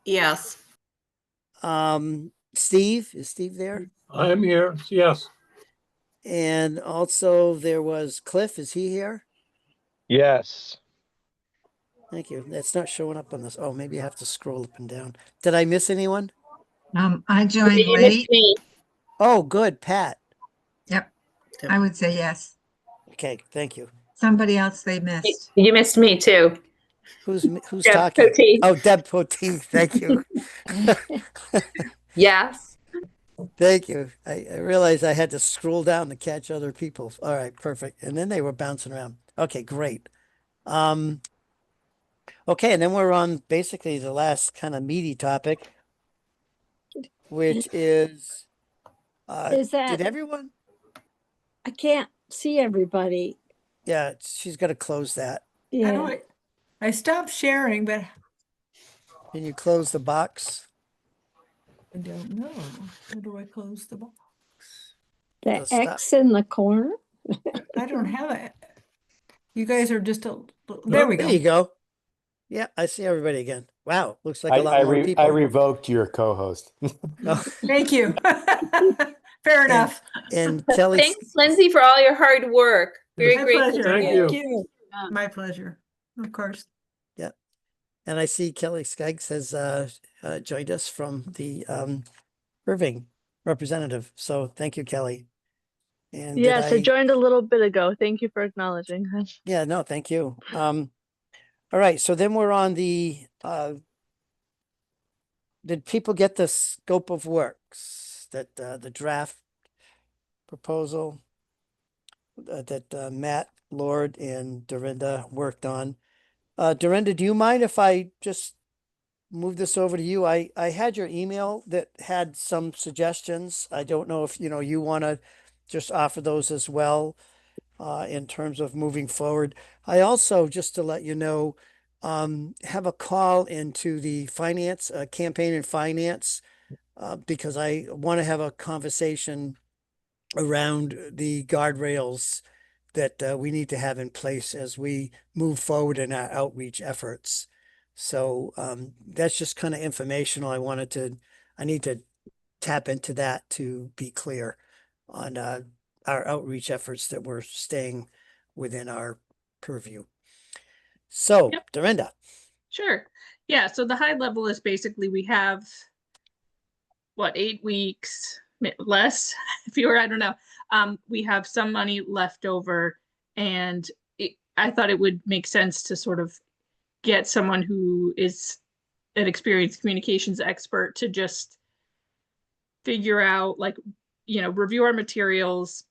Yes. Steve, is Steve there? I am here. Yes. And also there was Cliff, is he here? Yes. Thank you. That's not showing up on this. Oh, maybe I have to scroll up and down. Did I miss anyone? I joined You missed late. me. Oh, good, Pat. Yep. I would say yes. Okay, thank you. Somebody else they missed. You missed me too. Who's Deb talking? Poteet. Oh, Deb Poteet, thank you. Yes. Thank you. I realized I had to scroll down to catch other people. All right, perfect. And then they were bouncing around. Okay, great. Okay, and then we're on basically the last kind of meaty topic, which is Is that, did everyone? I can't see everybody. Yeah, she's got to close that. How do Yeah. I stopped sharing, but Can you close the box? I don't know. How do I close the box? The The stop. X in the corner. I don't have it. You guys are just there we There go. you go. Yeah, I see everybody again. Wow, looks like a lot more I people. revoked your co-host. Oh, Thank you. Fair enough. and Kelly, Thanks, Lindsay, for all your hard work. Very My grateful. pleasure. Thank Thank you. you. My pleasure. Of course. and I see Kelly Skaggs has joined us from the Irving representative. So thank you, Kelly. And did Yes, I joined a little bit ago. Thank you for acknowledging. Yeah, no, thank you. All right, so then we're on the did people get the scope of works that, the draft proposal that Matt, Lord, and Dorinda worked on? Dorinda, do you mind if I just move this over to you? I had your email that had some suggestions. I don't know if, you want to just offer those as well, in terms of moving forward. I also, just to let you know, have a call into the finance, campaign and finance, because I want to have a conversation around the guardrails that we need to have in place as we move forward in our outreach efforts. So that's just kind of informational. I need to tap into that to be clear on our outreach efforts that we're staying within our purview. So, Yep. Dorinda. Sure. Yeah. So the high level is basically we have what, 8 weeks less, fewer, I don't know. We have some money left over, and I thought it would make sense to sort of get someone who is an experienced communications expert to just figure out, like, review our materials,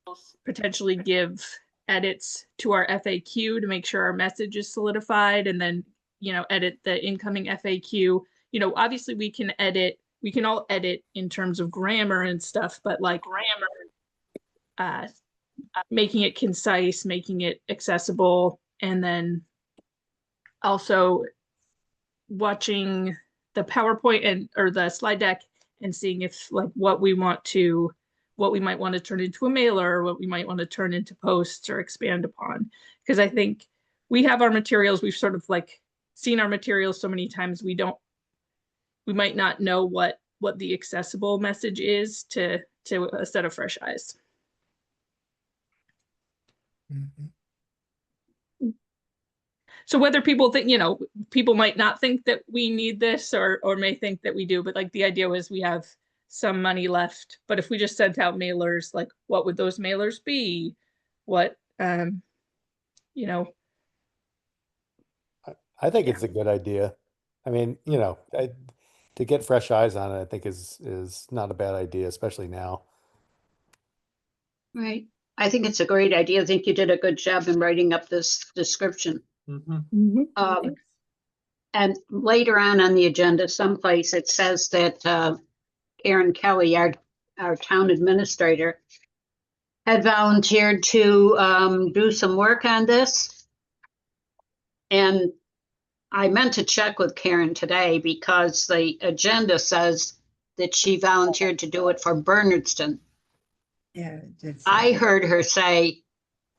potentially give edits to our FAQ to make sure our message is solidified, and then, edit the incoming FAQ. Obviously we can all edit in terms of grammar and stuff, but like making it concise, making it accessible, and then also watching the PowerPoint or the slide deck and seeing if, like, what we might want to turn into a mailer, or what we might want to turn into posts or expand upon. Because I think we have our materials, we've sort of like seen our materials so many times, we might not know what the accessible message is to a set of fresh eyes. So whether people think, people might not think that we need this, or may think that we do, but like the idea was we have some money left, but if we just sent out mailers, like what would those mailers be? What, I think it's a good idea. I mean, to get fresh eyes on it, I think is not a bad idea, especially now. Right. I think it's a great idea. I think you did a good job in writing up this description. And later on the agenda, someplace it says that Karen Kelly, our town administrator, had volunteered to do some work on this. And I meant to check with Karen today because the agenda says that she volunteered to do it for Bernardston. Yeah. I heard her say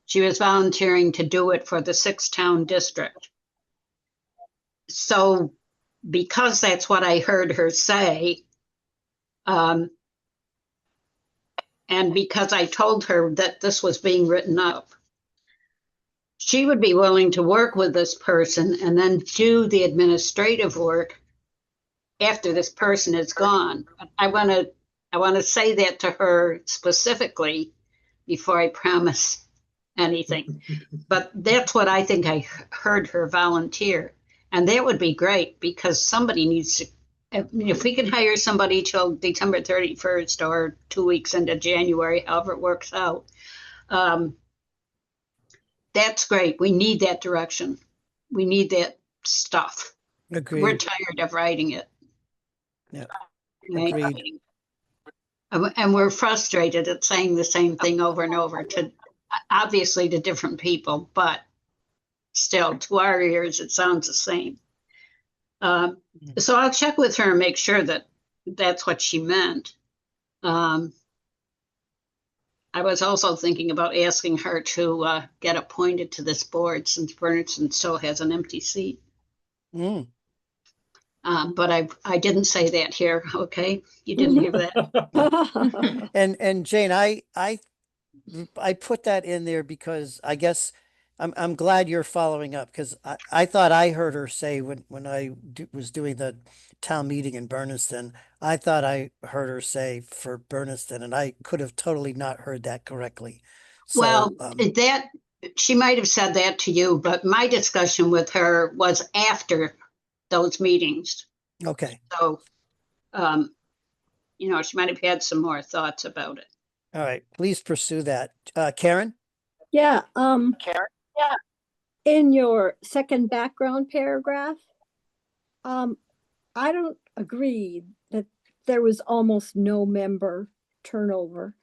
she was volunteering to do it for the 6-town district. So because that's what I heard her say, and because I told her that this was being written up, she would be willing to work with this person and then do the administrative work after this person is gone. I want to say that to her specifically before I promise anything. But that's what I think I heard her volunteer. And that would be great because somebody needs to, if we can hire somebody till December 31st or 2 weeks into January, however it works out, that's great. We need that direction. We need that stuff. Agreed. We're tired of writing it. Yeah. Right? Agreed. And we're frustrated at saying the same thing over and over to, obviously, to different people, but still, to our ears, it sounds the same. So I'll check with her and make sure that that's what she meant. I was also thinking about asking her to get appointed to this board since Bernardston still has an empty seat. But I didn't say that here, okay? You didn't hear that. And Jane, I put that in there because I guess I'm glad you're following up, because I thought I heard her say when I was doing the town meeting in Bernardston, I thought I heard her say for Bernardston, and I could have totally not heard that correctly. So, well, that she might have said that to you, but my discussion with her was after those meetings. Okay. So she might have had some more thoughts about it. All right, please pursue that. Karen? Yeah, in your second background paragraph, I don't agree that there was almost no member turnover.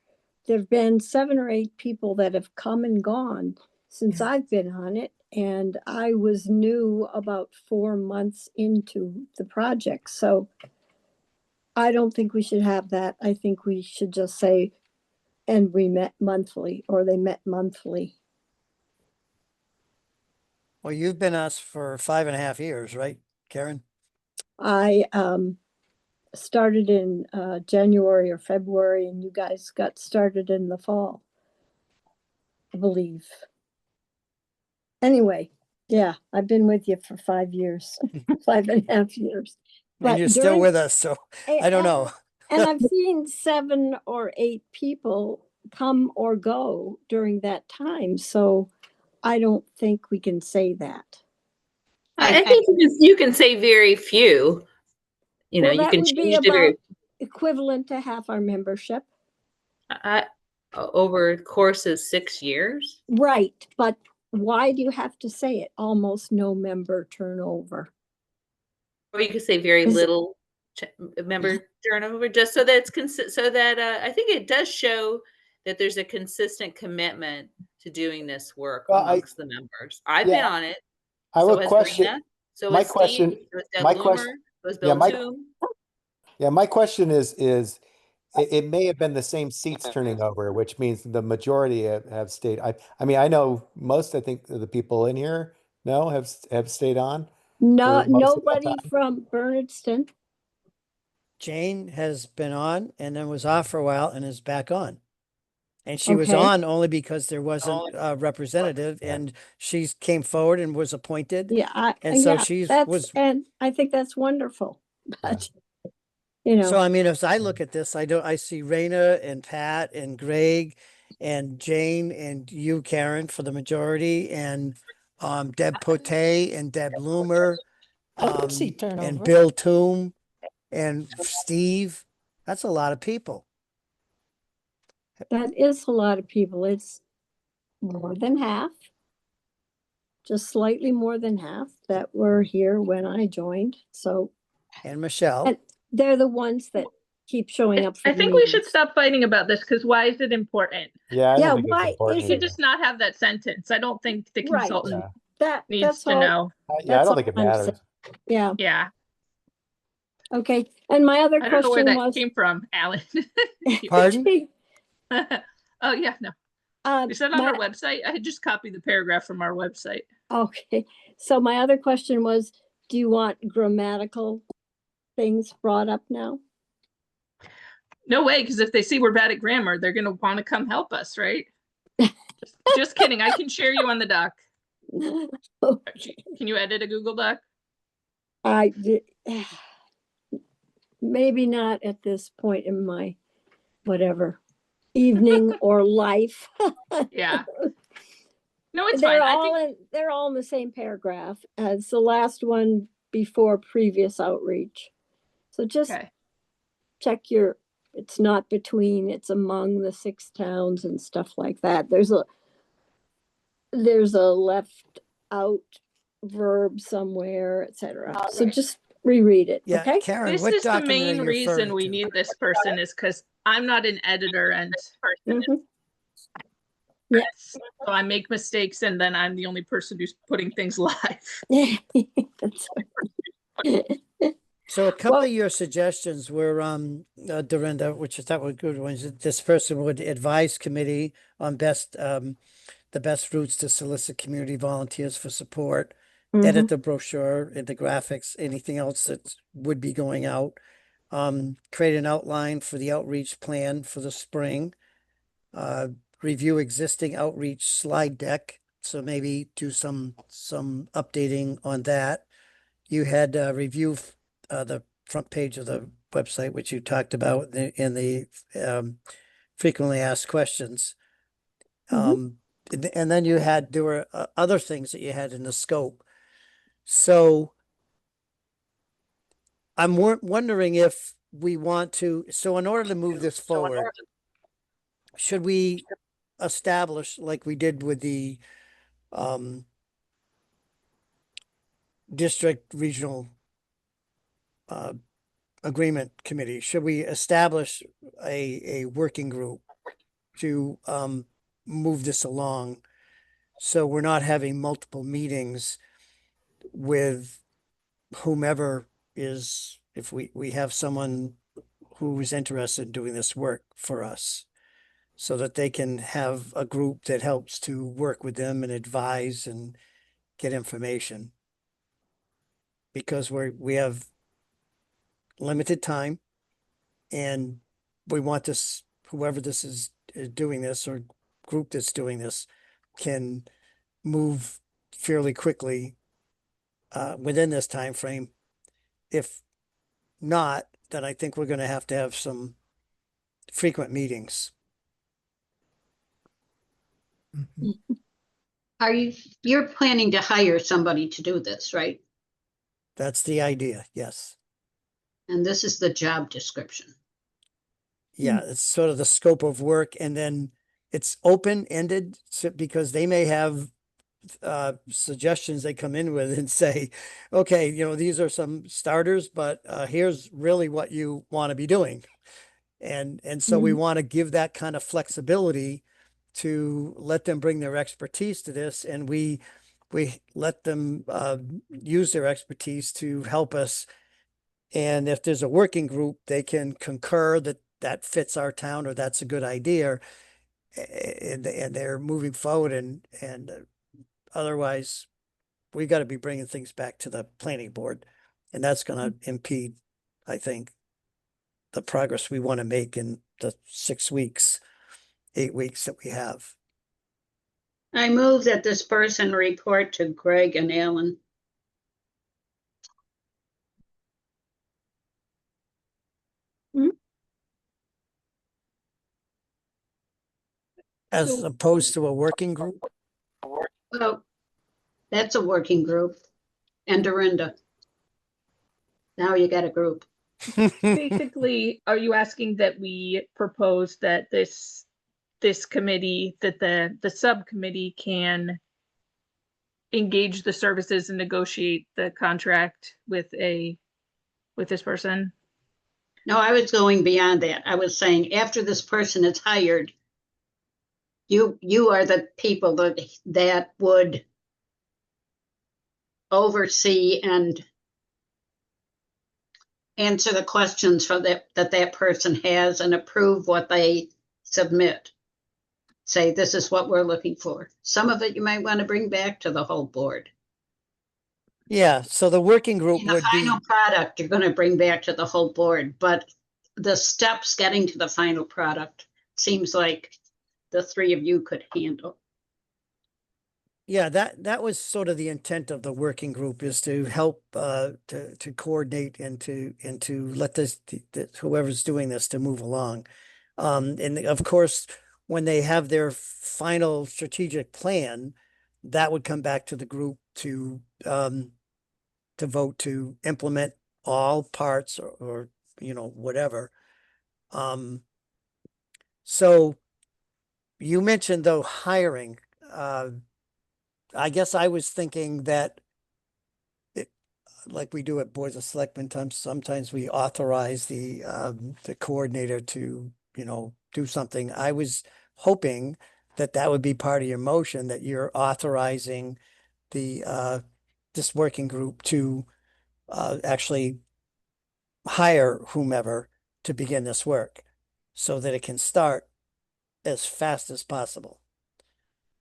There've been 7 or 8 people that have come and gone since I've been on it, and I was new about 4 months into the project, so I don't think we should have that. I think we should just say, and we met monthly, or they met monthly. Well, you've been us for 5.5 years, right, Karen? I started in January or February, and you guys got started in the fall, I believe. Anyway, yeah, I've been with you for 5 years, 5.5 years. And you're still with us, so I don't know. And I've seen 7 or 8 people come or go during that time, so I don't think we can say that. I think you can say very few. Well, You that can would be change the very about equivalent to half our membership. over the course of 6 years. Right, but why do you have to say it? Almost no member turnover. Or you could say very little member turnover, just so that it's so that I think it does show that there's a consistent commitment to doing this work amongst the members. I've been on it. I So would has question. Marina. So My has Steve. question. So has Deb My Loomer. question. So has Bill Toom. Yeah, my question is it may have been the same seats turning over, which means the majority have stayed. I mean, I know most. I think the people in here have stayed on. No, for most of that nobody time. from Bernardston. Jane has been on and then was off for a while and is back on. And she was Okay. on only because there wasn't a representative, and she came forward and was appointed. Yeah, And so yeah, and I think that's wonderful. But So I mean, as I look at this, I see Raina and Pat and Greg and Jane and you, Karen, for the majority, and Deb Pote and Deb Loomer, and Bill Toom and Steve. That's a lot of people. that is a lot of people. It's more than half, just slightly more than half that were here when I joined. So, and Michelle, and they're the ones that keep showing up for I the think we should meetings. stop fighting about this, because why is it important? Yeah, I Yeah, don't think why it's important. is You it- either. just not have that sentence. I don't think the Right. consultant Yeah. needs That's to all. know. Yeah, I That's don't think all it I'm matters. saying. Yeah. Yeah. Okay. And my other I don't know where question that was, came from, Alan. Pardon? Oh, yeah, no. Is that on our website? I had just copied the paragraph from our website. Okay. So my other question was, do you want grammatical things brought up now? No way, because if they see we're bad at grammar, they're going to want to come help us, right? Just kidding. I can share you on the doc. Okay. Can you edit a Google Doc? I did. Maybe not at this point in my whatever evening or life. Yeah. No, it's They're fine. I all think they're all in the same paragraph as the last one before previous outreach. So just okay. check it's not between, it's among the 6 towns and stuff like that. There's a left out verb somewhere, etc. So just reread it. Yeah, Okay. Karen, This what is the document are main you reason referring we to? need this person, is because I'm not an editor, and Yeah. so I make mistakes, and then I'm the only person who's putting things live. That's So a couple of your suggestions were, Dorinda, which I thought were good ones. This person would advise committee on the best routes to solicit community volunteers for support, edit the brochure and the graphics, anything else that would be going out, create an outline for the outreach plan for the spring, review existing outreach slide deck. So maybe do some updating on that. You had review the front page of the website, which you talked about in the frequently asked questions. And then there were other things that you had in the scope. So I'm wondering if we want to, so in order to move this forward, should we establish, like we did with the district regional agreement committee, should we establish a working group to move this along, so we're not having multiple meetings with whomever is, if we have someone who is interested in doing this work for us, so that they can have a group that helps to work with them and advise and get information. Because we have limited time, and we want this, whoever this is doing this, or group that's doing this, can move fairly quickly within this time frame. If not, then I think we're going to have some frequent meetings. You're planning to hire somebody to do this, right? That's the idea, yes. And this is the job description. Yeah, it's sort of the scope of work, and then it's open-ended, because they may have suggestions they come in with and say, okay, these are some starters, but here's really what you want to be doing. And so we want to give that kind of flexibility to let them bring their expertise to this, and we let them use their expertise to help us. And if there's a working group, they can concur that that fits our town, or that's a good idea, and they're moving forward. And otherwise, we got to be bringing things back to the planning board, and that's going to impede, I think, the progress we want to make in the 6 weeks, 8 weeks that we have. I move that this person report to Greg and Alan. As opposed to a working group? Well, that's a working group. And Dorinda. Now you got a group. Basically, are you asking that we propose that this committee, that the subcommittee can engage the services and negotiate the contract with this person? No, I was going beyond that. I was saying, after this person is hired, you are the people that would oversee and answer the questions for that person has, and approve what they submit. Say, this is what we're looking for. Some of it you might want to bring back to the whole board. Yeah, so the working group The would be, final product you're going to bring back to the whole board, but the steps getting to the final product seems like the three of you could handle. yeah, that was sort of the intent of the working group, is to help to coordinate and to let whoever's doing this to move along. And of course, when they have their final strategic plan, that would come back to the group to vote to implement all parts, or whatever. So you mentioned, though, hiring. I guess I was thinking that like we do at boards of selectmen, sometimes we authorize the coordinator to, do something. I was hoping that that would be part of your motion, that you're authorizing the this working group to actually hire whomever to begin this work, so that it can start as fast as possible.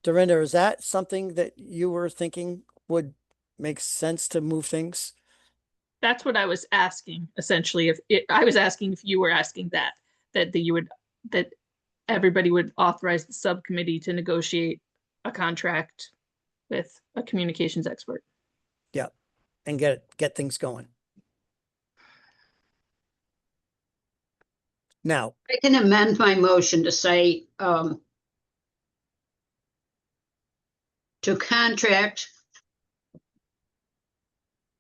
Dorinda, is that something that you were thinking would make sense to move things? That's what I was asking, essentially. I was asking if you were asking that you would, that everybody would authorize the subcommittee to negotiate a contract with a communications expert. Yeah, and get things going. Now, I can amend my motion to say to contract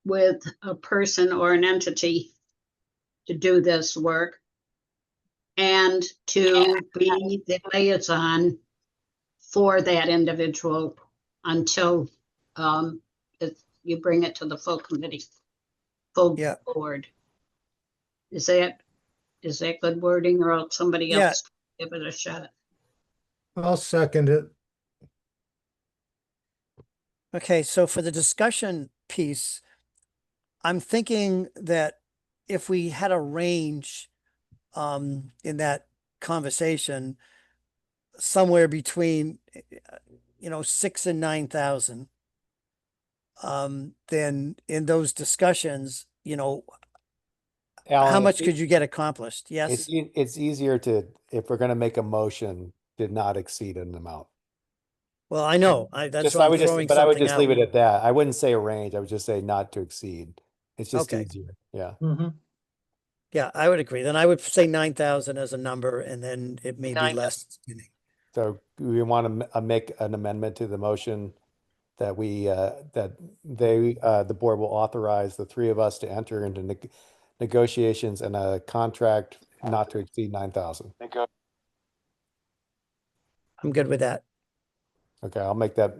with a person or an entity to do this work and to be the liaison for that individual until you bring it to the full committee, full Yeah. board. Is that good wording, or else somebody Yeah. else give it a shot? I'll second it. Okay, so for the discussion piece, I'm thinking that if we had a range in that conversation, somewhere between 6 and 9,000, then in those discussions, how Alan, much could you get accomplished? Yes. it's easier to, if we're gonna make a motion, to not exceed an amount. Well, I know, that's Just, why I I'm would just, throwing but I would something just leave out. it at that. I wouldn't say a range. I would just say not to exceed. It's just Okay. easier. Yeah. Yeah, I would agree. Then I would say 9,000 as a number, and then it may be less. So we want to make an amendment to the motion that the board will authorize the three of us to enter into negotiations and a contract not to exceed 9,000. I'm good with that. Okay, I'll make that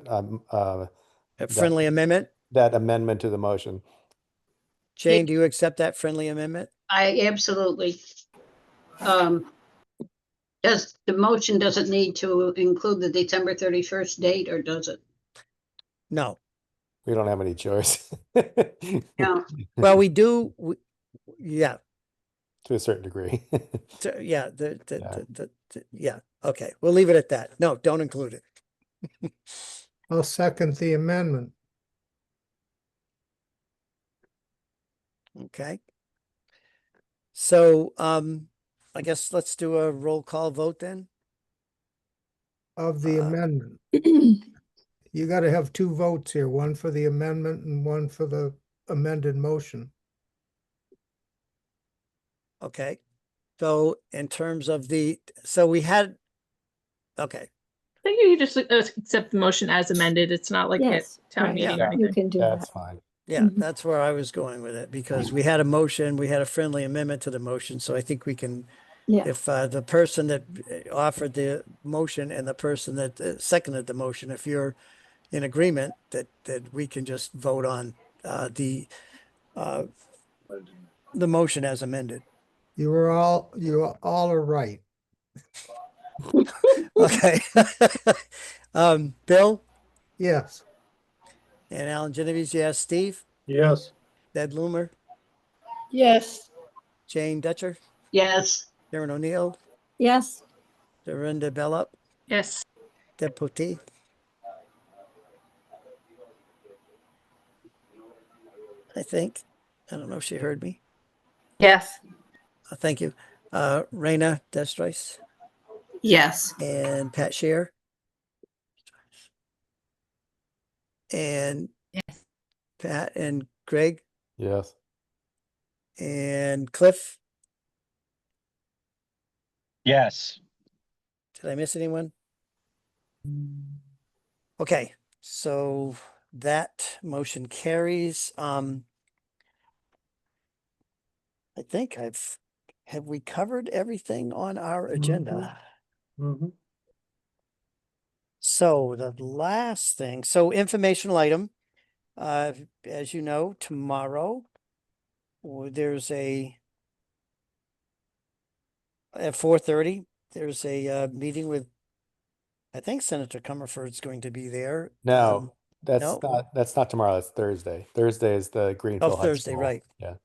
A friendly amendment. that amendment to the motion. Jane, do you accept that friendly amendment? I absolutely. Does the motion doesn't need to include the December 31st date, or does it? No. We don't have any choice. No. Well, we do. Yeah. To a certain degree. Yeah. Yeah. Okay. We'll leave it at that. No, don't include it. I'll second the amendment. Okay. So, I guess let's do a roll call vote then. Of the amendment. You got to have two votes here, one for the amendment and one for the amended motion. Okay. So in terms of so we had, okay. I think you just accept the motion as amended. It's not like Yes, a town right. meeting Yeah. or You anything. can do That's that. fine. Yeah, Mhm. that's where I was going with it, because we had a motion, we had a friendly amendment to the motion, so I think we can, Yeah. if the person that offered the motion and the person that seconded the motion, if you're in agreement, that we can just vote on the motion as amended. You all are right. Okay. Bill Yes. and Alan Genovese, yes. Steve, Yes. Ned Loomer, Yes. Jane Dutcher, Yes. Karen O'Neill, Yes. Dorinda Bellup, Yes. Deb Potee. I think. I don't know if she heard me. Yes. Thank you. Raina Destroyce Yes. and Pat Shear. And Yes. Pat and Greg Yes. and Cliff. Yes. Did I miss anyone? Okay, so that motion carries. I think have we covered everything on our agenda? So the last thing, so informational item, as you know, tomorrow, there's at 4:30, there's a meeting with, I think Senator Comerford's going to be there. No, no? that's not tomorrow. That's Thursday. Thursday is the Greenfield High Thursday, School. right. Yeah.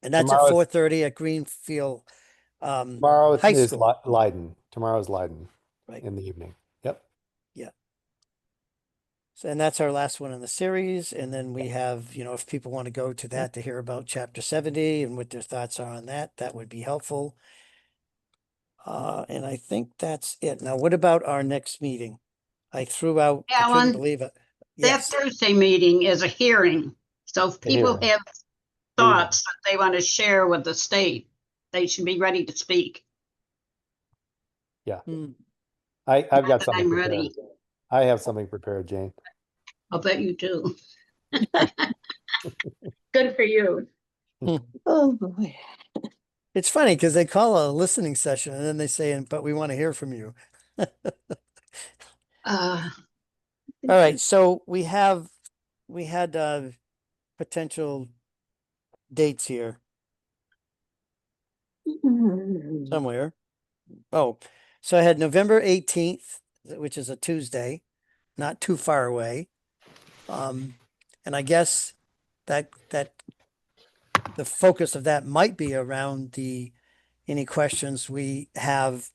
And that's at Tomorrow is- 4:30 at Greenfield Tomorrow High is School. Leiden. Tomorrow's Leiden Right. in the evening. Yep. So, and that's our last one in the series. And then we have, if people want to go to that to hear about chapter 70 and what their thoughts are on that, that would be helpful. And I think that's it. Now, what about our next meeting? I threw out, I couldn't Alan, believe it. That Yes. Thursday meeting is a hearing. So if people hearing. have thoughts that they want to share with the state, they should be ready to speak. Yeah. Hmm. I've got Not that something I'm prepared. ready. I have something prepared, Jane. I'll bet you do. Good for you. Oh, boy. It's funny because they call a listening session and then they say, but we want to hear from you. Uh, All right, so we had potential dates here somewhere. Oh, so I had November 18th, which is a Tuesday, not too far away. And I guess that the focus of that might be around any questions we have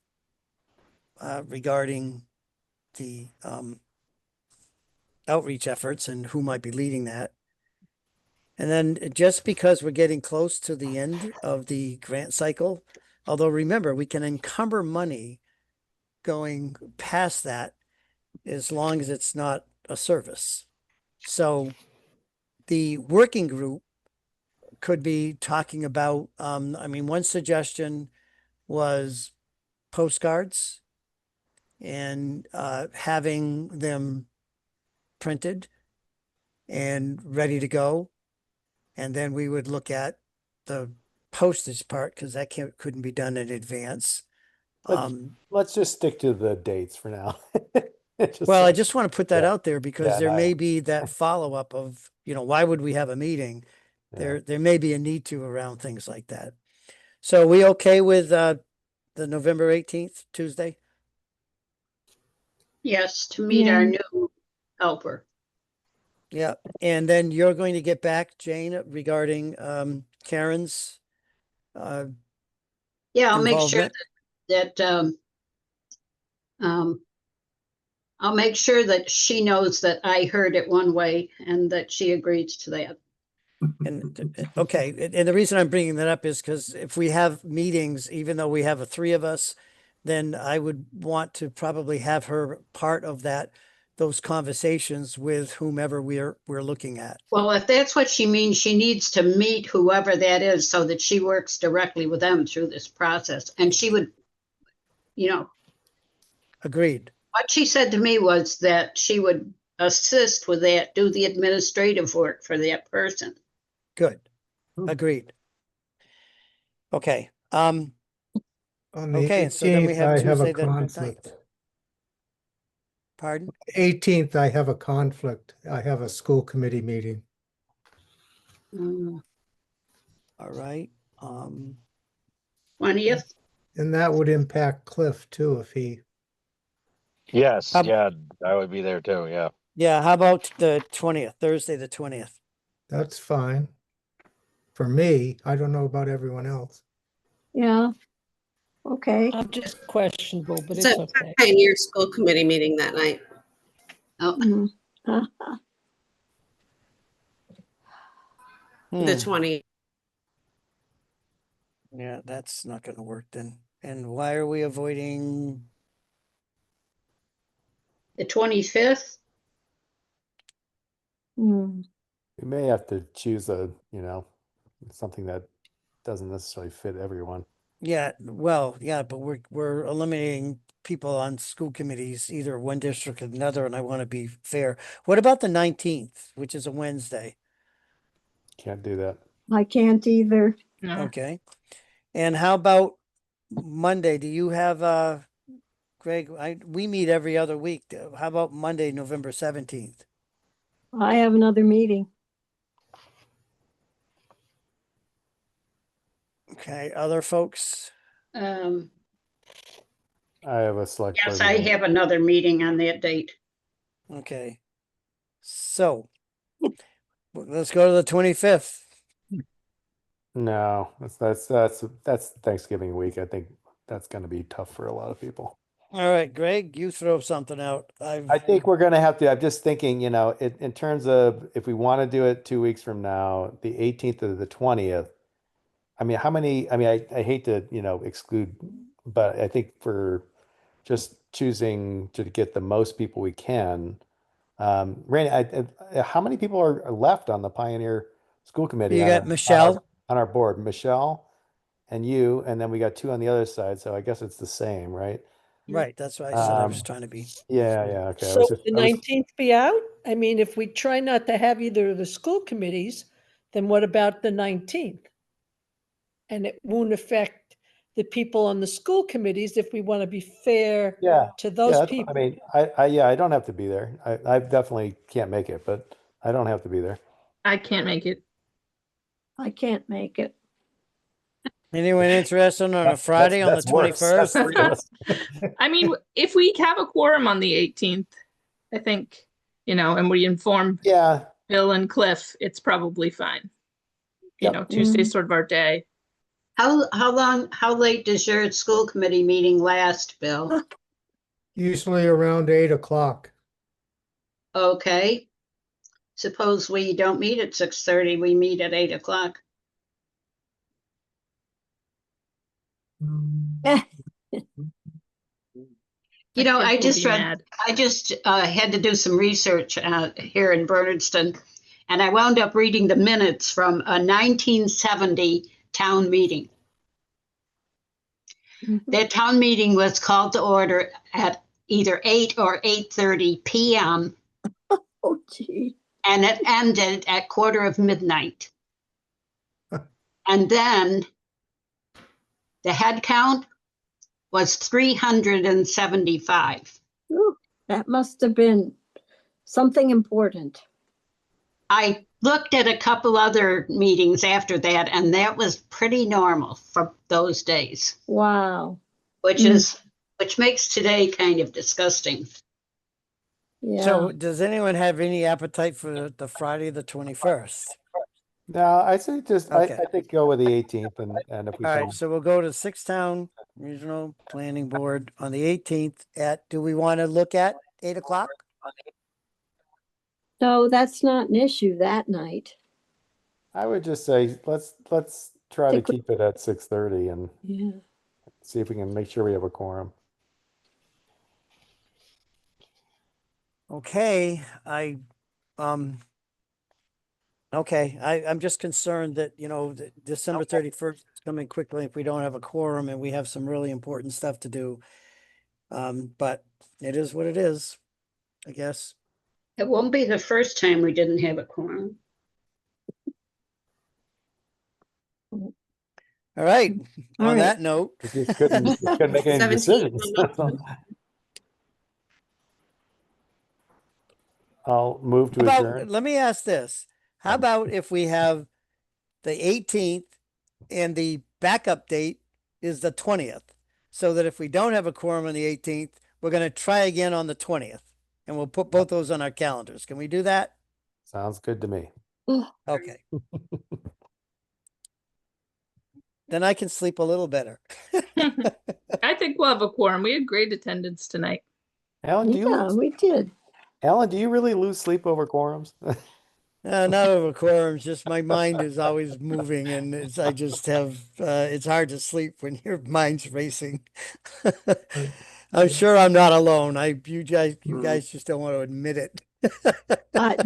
regarding the outreach efforts and who might be leading that. And then just because we're getting close to the end of the grant cycle, although remember, we can encumber money going past that as long as it's not a service. So the working group could be talking about, I mean, one suggestion was postcards and having them printed and ready to go. And then we would look at the postage part because that couldn't be done in advance. Let's just stick to the dates for now. Well, I just want to put that yeah. out there because Yeah, there no, may be that follow-up of, why would we have a meeting? Yeah. There may be a need to around things like that. So we okay with the November 18th, Tuesday? yes, to meet our new helper. Yeah. And then you're going to get back, Jane, regarding Karen's Yeah, I'll make sure involvement. that I'll make sure that she knows that I heard it one way and that she agrees to that. And okay, and the reason I'm bringing that up is because if we have meetings, even though we have three of us, then I would want to probably have her part of those conversations with whomever we're looking at. Well, if that's what she means, she needs to meet whoever that is so that she works directly with them through this process. And she would, Agreed. what she said to me was that she would assist with that, do the administrative work for that person. Good. Agreed. Okay. On the Okay, so then we 18th, have I have a Tuesday the 9th. conflict. Pardon? 18th, I have a conflict. I have a school committee meeting. All right. 20th? And that would impact Cliff too if he, Yes, Um, yeah, I would be there too, yeah. Yeah, how about the 20th, Thursday the 20th? that's fine. For me, I don't know about everyone else. Yeah. Okay. I'm just questionable, but It's it's a okay. Pioneer School Committee meeting that night. Oh, Mm. The Hmm. 20th. Yeah, that's not going to work then. And why are we avoiding? the 25th? Mm. We may have to choose something that doesn't necessarily fit everyone. Yeah, well, yeah, but we're eliminating people on school committees, either one district or another, and I want to be fair. What about the 19th, which is a Wednesday? Can't do that. I can't either. No. Okay. And how about Monday? Do you have Greg? We meet every other week. How about Monday, November 17th? I have another meeting. Okay, other folks? Um, I have a select yes, board I meeting. have another meeting on that date. Okay. So let's go to the 25th. No, that's Thanksgiving week. I think that's going to be tough for a lot of people. All right, Greg, you throw something out. I think we're going to have to. I'm just thinking, in terms of if we want to do it 2 weeks from now, the 18th or the 20th. I mean, how many? I mean, I hate to exclude, but I think for just choosing to get the most people we can. Randy, how many people are left on the Pioneer School Committee? You on got our- Michelle? on our board, Michelle and you, and then we got 2 on the other side. So I guess it's the same, right? Right, that's why I said I was Um, trying to be. Yeah. Okay. So would the 19th be out? I mean, if we try not to have either of the school committees, then what about the 19th? and it won't affect the people on the school committees if we want to be fair Yeah. to those Yeah, people. I mean, I don't have to be there. I definitely can't make it, but I don't have to be there. I can't make it. I can't make it. Anyone interested on a That's- Friday on the that's worse. That's 21st? 3 of us. I mean, if we have a quorum on the 18th, I think, and we inform Yeah. Bill and Cliff, it's probably fine. Yep. Tuesday's sort of our day. How late does your school committee meeting last, Bill? Usually around 8 o'clock. Okay. Suppose we don't meet at 6:30, we meet at 8 o'clock. You know, My I kids will just be read, mad. I just had to do some research here in Bernardston, and I wound up reading the minutes from a 1970 town meeting. Their town meeting was called to order at either 8 or 8:30 p.m. Oh, gee. and it ended at midnight. And then the head count was 375. Ooh, that must have been something important. I looked at a couple other meetings after that, and that was pretty normal for those days, Wow. which makes today kind of disgusting. Yeah. So does anyone have any appetite for the Friday, the 21st? No, I say just, Okay. I think go with the 18th and if we All can. right, so we'll go to Six-Town Regional Planning Board on the 18th do we want to look at 8 o'clock? No, that's not an issue that night. I would just say, let's try to Think we- keep it at 6:30 and Yeah. see if we can make sure we have a quorum. Okay, I'm just concerned that, that December 31st is coming quickly if we don't have a quorum and we have some really important stuff to do. But it is what it is, I guess. It won't be the first time we didn't have a quorum. All right, All on right. that note. We just couldn't make any 17. decisions. I'll move to adjourn. Let me ask this. How about if we have the 18th and the backup date is the 20th? So that if we don't have a quorum on the 18th, we're going to try again on the 20th. And we'll put both those on our calendars. Can we do that? Sounds good to me. Okay. Then I can sleep a little better. I think we'll have a quorum. We had great attendance tonight. Alan, We did. Alan, do you really lose sleep over quorums? Not over quorums, just my mind is always moving and I just have, it's hard to sleep when your mind's racing. I'm sure I'm not alone. You guys just don't want to admit it.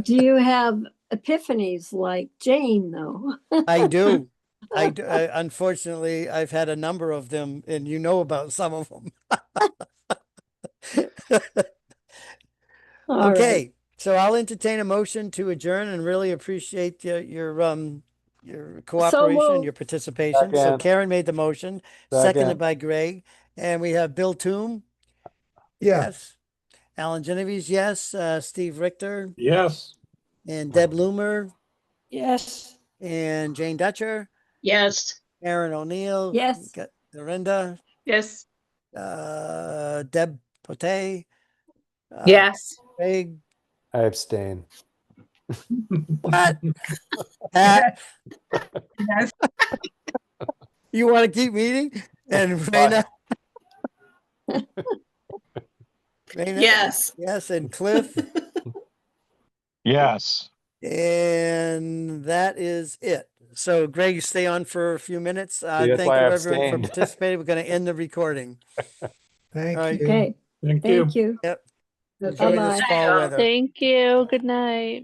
Do you have epiphanies like Jane, though? I do. Unfortunately, I've had a number of them and you know about some of them. All Okay. right. So I'll entertain a motion to adjourn and really appreciate your cooperation, moved. your participation. So Second. Karen made the motion, seconded by Greg, and we have Bill Toom. Yeah. Yes. Alan Genovese, yes. Steve Richter Yes. and Deb Loomer Yes. and Jane Dutcher, Yes. Aaron O'Neill. Yes. Got Dorinda, Yes. Deb Potey. Yes. Greg. I abstain. What? Pat, Yes. you want to keep meeting? And Raina? Raina? Yes. Yes, and Cliff. Yes. And that is it. So Greg, stay on for a few minutes. that's Thank you why I everyone for abstained. participating. We're going to end the recording. Thank All right. you. Okay. Thank you. Thank you. Yep. Okay. Enjoy this Bye-bye. fall weather. Thank you. Good night.